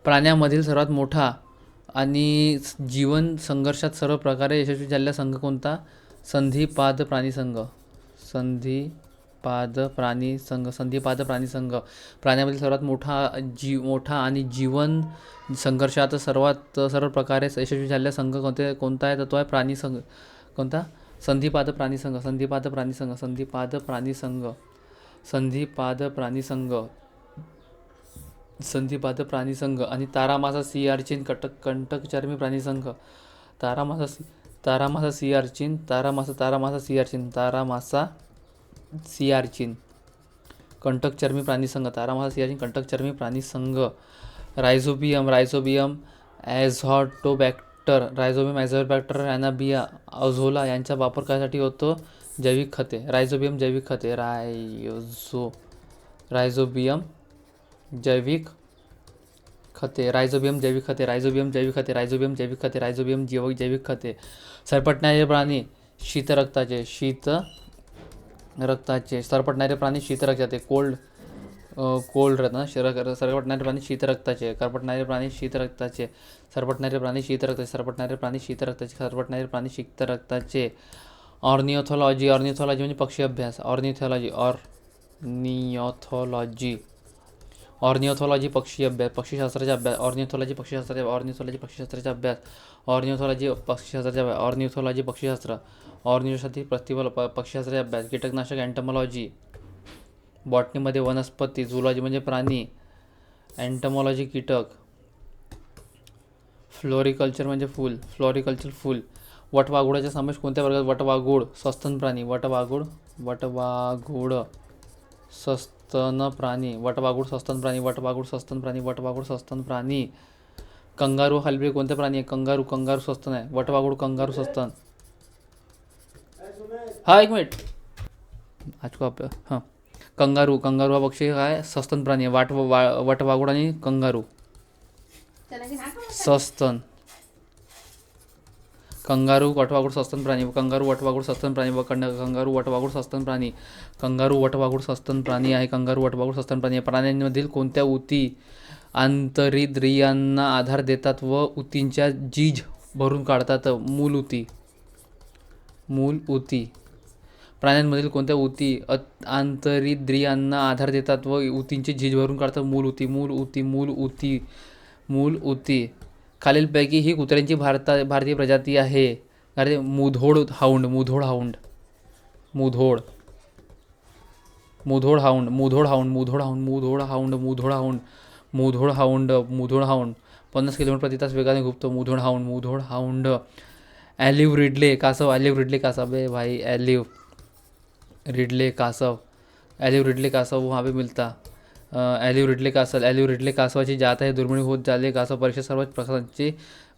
प्राण्यांमधील सर्वात मोठा आणि जीवन संघर्षात सर्व प्रकारे यशस्वी झालेला संघ कोणता? संधिपाद प्राणीसंघ. प्राण्यामधील सर्वात मोठा आणि जीवन संघर्षात सर्व प्रकारे यशस्वी झालेला संघ कोणता आहे? तर तो आहे प्राणीसंघ. कोणता? संधिपाद प्राणीसंघ. आणि तारामासा सी आर्चिन कंटकचर्मी प्राणीसंघ. तारामासा सी आर्चिन कंटकचर्मी प्राणीसंघ. रायझोबियम ॲझॉटोबॅक्टर ॲनाबिया अझोला यांचा वापर करायसाठी होतो? जैविक खते. रायझोबियम जैविक खते. रायझोबियम जैविक खते. सरपटणारे प्राणी शीतरक्ताचे. सरपटणारे प्राणी शीतरक्ताचे. कोल्ड राहतात. सरपटणारे प्राणी शीतरक्ताचे. ऑर्निथॉलॉजी म्हणजे पक्षी अभ्यास. ऑर्निथॉलॉजी पक्षीशास्त्राचा अभ्यास. ऑर्निथॉलॉजी पक्षीशास्त्र. ऑर्निथॉलॉजी पक्षीशास्त्राचा अभ्यास. कीटकनाशक एंटमॉलॉजी. बॉटनीमध्ये वनस्पती. झूलॉजी म्हणजे प्राणी. एंटमॉलॉजी कीटक. फ्लोरिकल्चर म्हणजे फूल. वटवाघुळाचा समावेश कोणत्या वर्गात? वटवाघूळ सस्तन प्राणी. वटवाघूळ सस्तन प्राणी. कंगारू खालीलपैकी कोणत्या प्राणी आहे? कंगारू सस्तन आहे. वटवाघूळ कंगारू सस्तन. एक मिनिट कंगारू हा पक्षी काय? सस्तन प्राणी आहे. वटवाघूळ आणि कंगारू सस्तन. कंगारू वटवाघूळ सस्तन प्राणी. कंगारू वटवाघूळ सस्तन प्राणी आहे. प्राण्यांमधील कोणत्या ऊती आंतरिंद्रियांना आधार देतात व ऊतींच्या झीज भरून काढतात? मूल ऊती. प्राण्यांमधील कोणत्या ऊती आंतरिंद्रियांना आधार देतात व ऊतींचे झीज भरून काढतात? मूल ऊती. खालीलपैकी ही कुत्र्यांची भारतीय प्रजाती आहे. अरे Mudhol hound, Mudhol hound, Mudhol Mudhol hound, Mudhol hound, Mudhol hound, Mudhol hound, Mudhol hound, Mudhol hound, Mudhol hound 50 kilometre प्रति तास वेगाने घुपतो. Mudhol hound, Mudhol hound. ॲलिव्ह Ridley कासव, ॲलिव्ह रिडले कासव. बे भाई ॲलिव्ह रिडले कासव, ॲलिव्ह रिडले कासव वहाँ पे मिलता. ॲलिव्ह रिडले कासव, ॲलिव्ह रिडले कासवाची जात आहे दुर्मिळ होत चालले. कासव परीक्षा सर्व प्रकारांची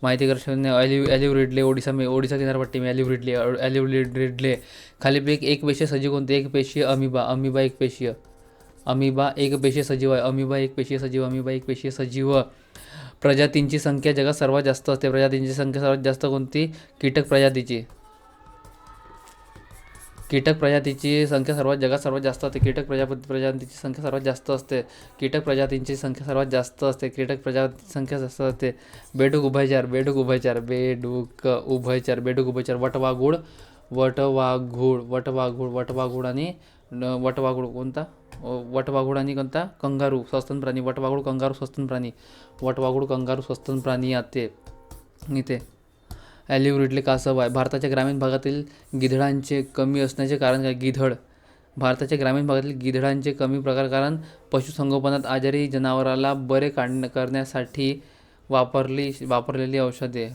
माहिती करणे. ॲलिव्ह रिडले ओडिसा किनारपट्टी में ॲलिव्ह रिडले, ॲलिव्ह रिडले. खालीपैकी एक पेशीय सजीव कोणते? एक पेशीय अमिबा, अमिबा एक पेशीय, अमिबा एक पेशीय सजीव आहे. अमिबा एक पेशीय सजीव, अमिबा एक पेशीय सजीव. प्रजातींची संख्या जगात सर्वात जास्त असते. प्रजातींची संख्या सर्वात जास्त कोणती? कीटक प्रजातीची. कीटक प्रजातीची संख्या जगात सर्वात जास्त असते. कीटक प्रजातीची संख्या सर्वात जास्त असते. कीटक प्रजातींची संख्या सर्वात जास्त असते. कीटक प्रजातीची संख्या जास्त असते. बेडूक उभयचर, बेडूक उभयचर, बेडूक उभयचर, बेडूक उभयचर. वटवाघूळ, वटवाघूळ, वटवाघूळ, वटवाघूळ आणि वटवाघूळ कोणता? वटवाघूळ आणि कोणता? कंगारू सस्तन प्राणी. वटवाघूळ कंगारू सस्तन प्राणी. वटवाघूळ कंगारू सस्तन प्राणी आते इथे. ॲलिव्ह रिडले कासव आहे. भारताच्या ग्रामीण भागातील गिधडांचे कमी असण्याचे कारण काय? गिधड. भारताच्या ग्रामीण भागातील गिधडांचे कमी प्रकार कारण पशुसंगोपनात आजारी जनावराला बरे करण्यासाठी वापरलेली औषधे.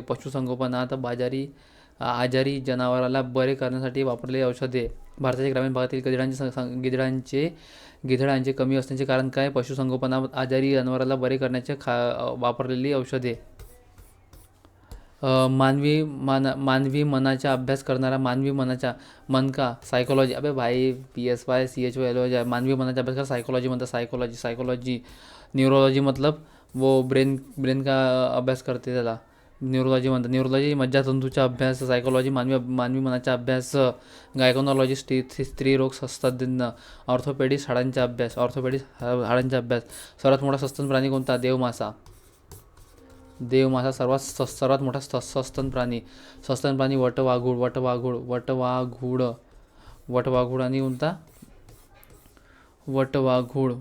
पशुसंगोपनात आजारी जनावराला बरे करण्यासाठी वापरलेली औषधे. भारताच्या ग्रामीण भागातील गिधडांचे कमी असण्याचे कारण काय? पशुसंगोपनात आजारी जनावराला बरे करण्याचे वापरलेली औषधे. मानवी मनाचा अभ्यास करणारा. मानवी मनाचा मन का? सायकोलॉजी. अबे भाई PSY CHOLOजी. मानवी मनाचा अभ्यास का? सायकोलॉजी म्हणतात. सायकोलॉजी. न्यूरोलॉजी मतलब वो ब्रेन का अभ्यास करते त्याला न्यूरोलॉजी म्हणतात. न्यूरोलॉजी मज्जातंतूचा अभ्यास. सायकोलॉजी मानवी मनाचा अभ्यास. गायकोनॉलॉजी स्त्री रोग शास्त्रज्ञ. ऑर्थोपेडिस्ट हाडांचा अभ्यास. हाडांचा अभ्यास. सर्वात मोठा सस्तन प्राणी कोणता? देवमासा. सर्वात मोठा सस्तन प्राणी. वटवाघूळ आणि कोणता? वटवाघूळ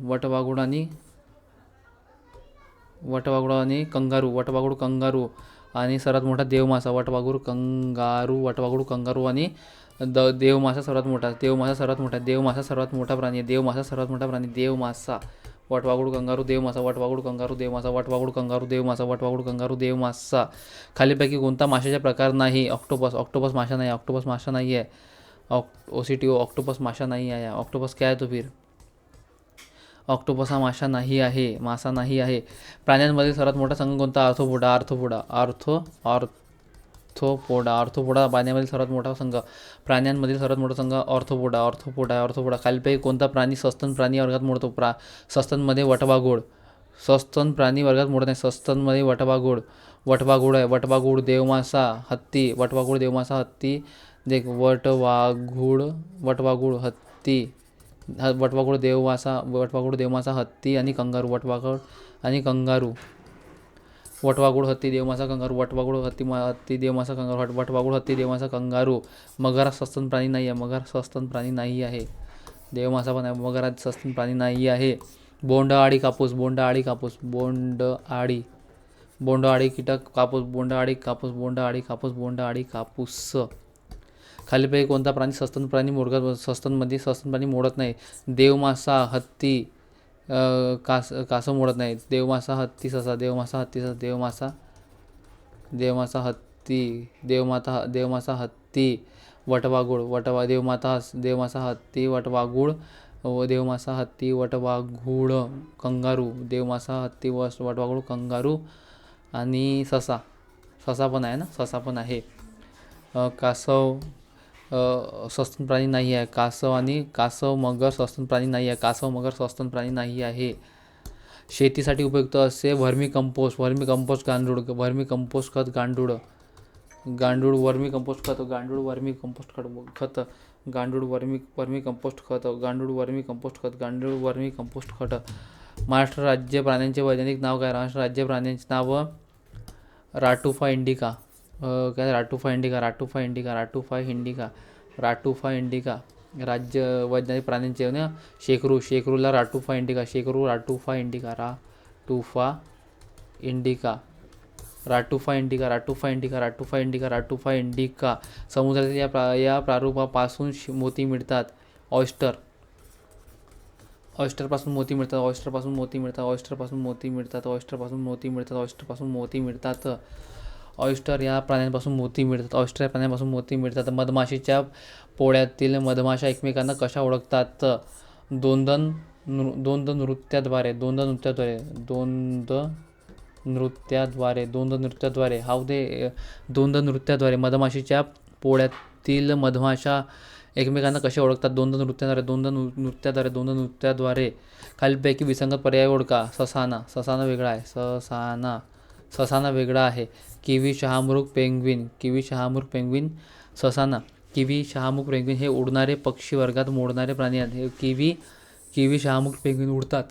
आणि कंगारू. आणि सर्वात मोठा देवमासा. वटवाघूळ कंगारू आणि देवमासा सर्वात मोठा. देवमासा सर्वात मोठा प्राणी. देवमासा. वटवाघूळ कंगारू, देवमासा. वटवाघूळ कंगारू, देवमासा. वटवाघूळ कंगारू, देवमासा. वटवाघूळ कंगारू, देवमासा. खालीपैकी कोणता माशाचा प्रकार नाही? ऑक्टोपस मासा नाही. आहे. OCTO ऑक्टोपस मासा नाही आहे. ऑक्टोपस क्या है तो फिर? ऑक्टोपस हा मासा नाही आहे. प्राण्यांमधील सर्वात मोठा संघ कोणता? आर्थ्रोपोडा. प्राण्यांमधील सर्वात मोठा संघ ऑर्थोपोडा. खालीपैकी कोणता प्राणी सस्तन प्राणी वर्गात मोडतो? सस्तनमध्ये वटवाघूळ. सस्तन प्राणी वर्गात मोडत नाही. सस्तनमध्ये वटवाघूळ आहे. वटवाघूळ, देवमासा, हत्ती. देख वटवाघूळ, हत्ती. वटवाघूळ, देवमासा, हत्ती आणि कंगारू. वटवाघूळ, हत्ती, देवमासा, कंगारू. हत्ती, देवमासा, कंगारू. मगर हा सस्तन प्राणी नाही आहे. देवमासा पण आहे. मगर हा सस्तन प्राणी नाही आहे. बोंडअळी कापूस. बोंडअळी कीटक. कापूस. खालीपैकी कोणता प्राणी सस्तन प्राणी मोडत नाही? देवमासा, हत्ती, कासव मोडत नाही. देवमासा, हत्ती, ससा. देवमासा, हत्ती. वटवाघूळ. देवमासा, हत्ती, वटवाघूळ. देवमासा, हत्ती, वटवाघूळ. कंगारू. देवमासा, हत्ती, वटवाघूळ, कंगारू आणि ससा पण आहे ना? ससा पण आहे. कासव सस्तन प्राणी नाही आहे. मगर सस्तन प्राणी नाही आहे. शेतीसाठी उपयुक्त असे वर्मी कंपोस्ट खत. गांडूळ वर्मी कंपोस्ट खत. महाराष्ट्र राज्य प्राण्यांचे वैज्ञानिक नाव काय? महाराष्ट्र राज्य प्राण्यांचे नाव राटुफा इंडिका. Ratufa indica. राज्य वैज्ञानिक प्राण्यांचे ना शेकरूला Ratufa indica. Ratufa indica, Ratufa indica, Ratufa indica, Ratufa indica. समुद्रातील या प्रारूपापासून मोती मिळतात. ऑयस्टर, ऑयस्टरपासून मोती मिळतात, ऑयस्टरपासून मोती मिळतात, ऑयस्टरपासून मोती मिळतात, ऑयस्टरपासून मोती मिळतात, ऑयस्टरपासून मोती मिळतात. ऑयस्टर या प्राण्यांपासून मोती मिळतात, ऑयस्टर या प्राण्यांपासून मोती मिळतात. मधमाशीच्या पोळ्यातील मधमाशा एकमेकांना कशा ओळखतात? द्वंद्व नृत्याद्वारे, द्वंद्व नृत्याद्वारे, द्वंद्व नृत्याद्वारे, द्वंद्व नृत्याद्वारे. हाऊ दे द्वंद्व नृत्याद्वारे. मधमाशीच्या पोळ्यातील मधमाशा एकमेकांना कसे ओळखतात? द्वंद्व नृत्याद्वारे, द्वंद्व नृत्याद्वारे, द्वंद्व नृत्याद्वारे. खालीलपैकी विसंगत पर्याय ओळखा. ससाना, ससाना वेगळा आहे, ससाना, ससाना वेगळा आहे. किवी शहामृग पेंग्विन, किवी शहामृग पेंग्विन. ससाना, किवी शहामृग पेंग्विन हे उडणारे पक्षी वर्गात मोडणारे प्राणी आहेत. हे किवी शहामृग पेंग्विन उडतात.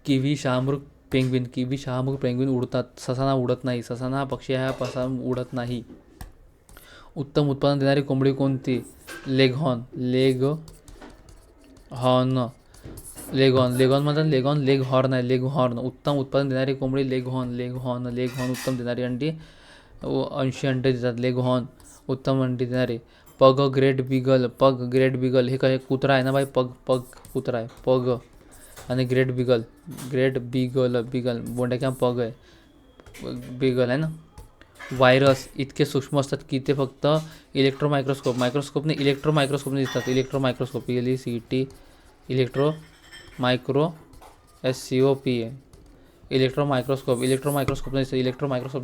किवी शहामृग पेंग्विन, किवी शहामृग पेंग्विन उडतात. ससाना उडत नाही. ससाना हा पक्षी आहे, हा पसा उडत नाही. उत्तम उत्पादन देणारी कोंबडी कोणती? लेघॉर्न, लेघॉर्न, लेघॉर्न, लेघॉर्न म्हणतात. लेघॉर्न, लेघहॉर्न आहे, लेघहॉर्न. उत्तम उत्पादन देणारी कोंबडी लेघॉर्न, लेघहॉर्न, लेघहॉर्न. उत्तम देणारी अंडी 80 अंडे देतात. लेघहॉर्न उत्तम अंडी देणारे. पग ग्रेट बिगल, पग ग्रेट बिगल हे काय कुत्रा आहे ना भाई, पग पग कुत्रा आहे, पग. आणि ग्रेट बिगल, ग्रेट बिगल, बिगल बोंड्या किंवा पग आहे, बिगल आहे ना. व्हायरस इतके सूक्ष्म असतात की ते फक्त मायक्रोस्कोपने दिसतात. इलेक्ट्रोमायक्रोस्कोप, ELECT, इलेक्ट्रोमायक्रोस्कोपने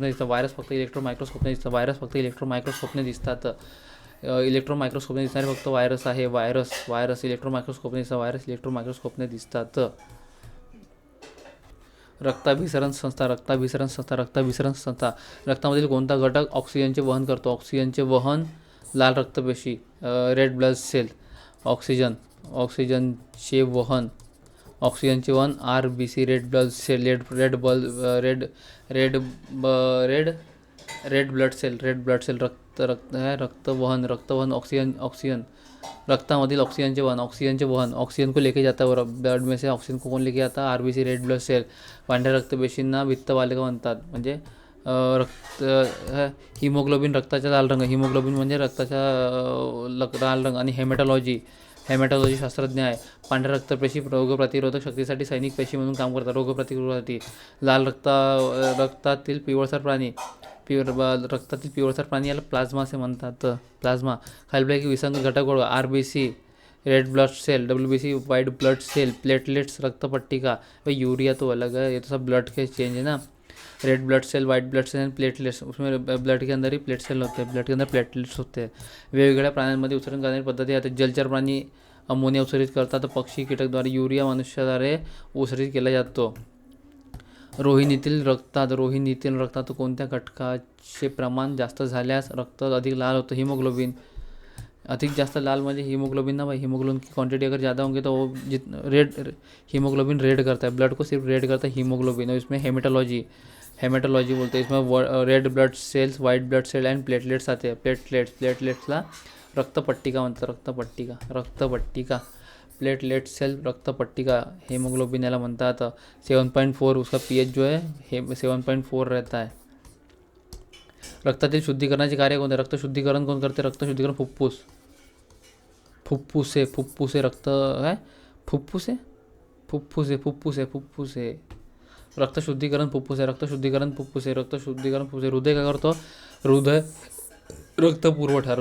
दिसतं. व्हायरस फक्त इलेक्ट्रोमायक्रोस्कोपने दिसतं. व्हायरस फक्त इलेक्ट्रोमायक्रोस्कोपने दिसतात. इलेक्ट्रोमायक्रोस्कोपने दिसणारे फक्त व्हायरस आहे. व्हायरस इलेक्ट्रोमायक्रोस्कोपने दिसतात. व्हायरस इलेक्ट्रोमायक्रोस्कोपने दिसतात. रक्ताभिसरण संस्था, रक्तामधील कोणता घटक ऑक्सिजनचे वहन करतो? ऑक्सिजनचे वहन लाल रक्तपेशी, रेड ब्लड सेल. ऑक्सिजनचे वहन RBC, red blood cell, red blood cell. रक्तवहन ऑक्सीजन. रक्तामधील ऑक्सिजनचे वहन, ऑक्सीजन को लेके जाता है ब्लड में से, ऑक्सीजन को कौन लेके जाता है? RBC, red blood cell. पांढऱ्या रक्तपेशींना भित्तबालिका म्हणतात. म्हणजे हिमोग्लोबिन रक्ताचा लाल रंग, हिमोग्लोबिन म्हणजे रक्ताचा लाल रंग. आणि हेमॅटॉलॉजी शास्त्रज्ञ आहे. पांढऱ्या रक्तपेशी रोगप्रतिरोधक शक्तीसाठी सैनिक पेशी म्हणून काम करतात. रोगप्रतिरोधासाठी. लाल रक्तातील पिवळसर प्राणी याला प्लाझ्मा असे म्हणतात. प्लाझ्मा. खालीलपैकी विसंगत घटक ओळखा. RBC, red blood cell, WBC, white blood cell, platelets, रक्तपट्टिका. यूरिया तो अलग है, ये तो सब ब्लड के चेंज है ना. Red blood cell, white blood cell and platelets. उसमें ब्लड के अंदर ही प्लेट सेल होते हैं, ब्लड के अंदर प्लेटलेट्स होते हैं. वेगवेगळ्या प्राण्यांमध्ये उत्सर्जन करण्याची पद्धती आहे. जलचर प्राणी अमोनिया उत्सर्जित करतात. पक्षी कीटकद्वारे युरिया मनुष्याद्वारे उत्सर्जित केला जातो. रोहिणीतील रक्तात कोणत्या घटकाचे प्रमाण जास्त झाल्यास रक्त अधिक लाल होतं? हिमोग्लोबिन. अधिक जास्त लाल म्हणजे हिमोग्लोबिन ना भाई. हिमोग्लोबिन की क्वांटिटी अगर ज़्यादा होंगे तो वो हिमोग्लोबिन रेड करता है, ब्लड को सिर्फ रेड करता है हिमोग्लोबिन. और इसमें हेमेटोलॉजी बोलते हैं. इसमें red blood cells, white blood cell and platelets आते हैं. प्लेटलेट्सला रक्तपट्टिका म्हणतात. रक्तपट्टिका. प्लेटलेट सेल, रक्तपट्टिका. हेमोग्लोबिन याला म्हणतात. 7.4 उसका pH जो है 7.4 रहता है. रक्तातील शुद्धीकरणाचे कार्य कोणते? रक्त शुद्धीकरण कोण करते? रक्त शुद्धीकरण फुफ्फुसे रक्त काय फुफ्फुसे. रक्त शुद्धीकरण फुफ्फुसे. हृदय काय करतो? रक्तपुरवठा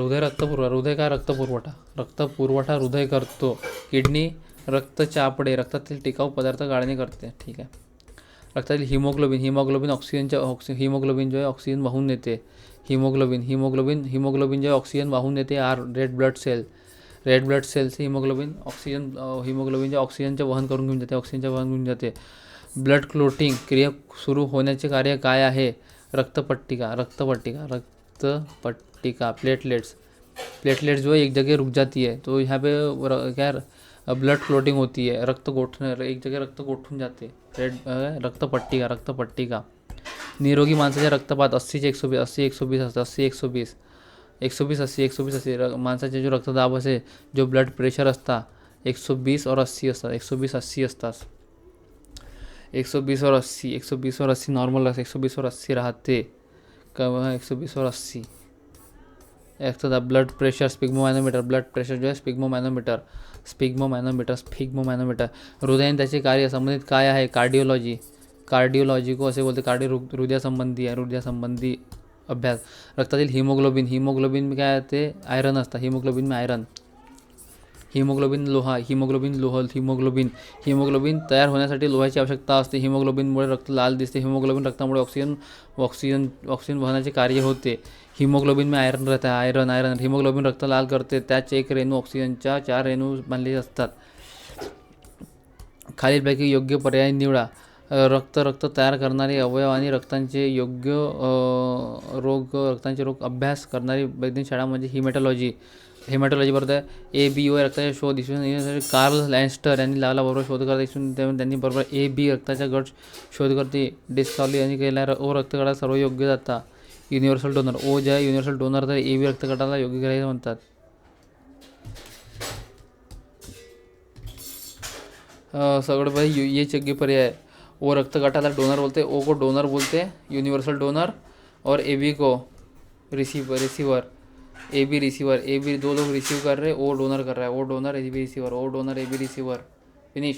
हृदय करतो. किडनी रक्तचापडे, रक्तातील टिकाऊ पदार्थ गाळणे करते. ठीक आहे. रक्तातील हिमोग्लोबिन हिमोग्लोबिन जो आहे ऑक्सिजन वाहून नेते. हिमोग्लोबिन जो आहे ऑक्सिजन वाहून नेते. रेड ब्लड सेल से हिमोग्लोबिन जे ऑक्सिजनचे वहन करून घेऊन जाते. ब्लड क्लोटिंग क्रिया सुरू होण्याचे कार्य काय आहे? रक्तपट्टिका. प्लेटलेट्स जो है एक जगह रुक जाती है, तो यहाँ पे क्या ब्लड क्लोटिंग होती है. एक जगह रक्त गोठून जाते. रक्तपट्टिका. निरोगी माणसाचे रक्तपात 80/120 असतं. 120/80. माणसाचे जो रक्तदाब असे, जो ब्लड प्रेशर असता 120 और 80 असतात. 120 और 80, 120 और 80 नॉर्मल, 120 और 80 रहते कब 120 और 80। एक तो blood pressure sphygmomanometer, blood pressure जो आहे स्पिग्मोमॅनोमीटर, स्पिग्मोमॅनोमीटर। हृदय आणि त्याचे कार्य संबंधित काय आहे? कार्डिओलॉजी, कार्डिओलॉजी को असे बोलते, हृदयासंबंधी आहे, हृदयासंबंधी अभ्यास। रक्तातील हिमोग्लोबिन, हिमोग्लोबिन काय आहे ते आयरन असतं, हिमोग्लोबिन में आयरन। हिमोग्लोबिन लोहा, हिमोग्लोबिन तयार होण्यासाठी लोह्याची आवश्यकता असते। हिमोग्लोबिनमुळे रक्त लाल दिसते, हिमोग्लोबिन रक्तामुळे ऑक्सिजन वहनाचे कार्य होते। हिमोग्लोबिन में आयरन रहता है, आयरन। हिमोग्लोबिन रक्त लाल करते, त्याच एक रेणू ऑक्सिजनच्या 4 रेणू बनलेले असतात। खालीलपैकी योग्य पर्याय निवडा। रक्त तयार करणारे अवयव आणि रक्तांचे रोग अभ्यास करणारी वैज्ञानिक शाळा म्हणजे हेमॅटॉलॉजी बरोबर आहे। ABO रक्ताचा शोध कार्ल लँस्टर यांनी लावला, बरोबर शोधकर्ता त्यांनी बरोबर AB रक्ताचा गट शोधकर्ते डिस्कॉली यांनी केला। O रक्तगटाला सर्व योग्य जाता, युनिव्हर्सल डोनर। O जे आहे युनिव्हर्सल डोनर, तर AB रक्तगटाला योग्य ग्राह्य म्हणतात। सगळं भाई ये योग्य पर्याय। O रक्तगटाला डोनर बोलते, O को डोनर बोलते, यूनिवर्सल डोनर, और AB को रिसीवर। AB रिसीवर, AB 2 लोग रिसीव कर रहे, O डोनर कर रहा है, O donor AB receiver, O donor AB receiver. Finish.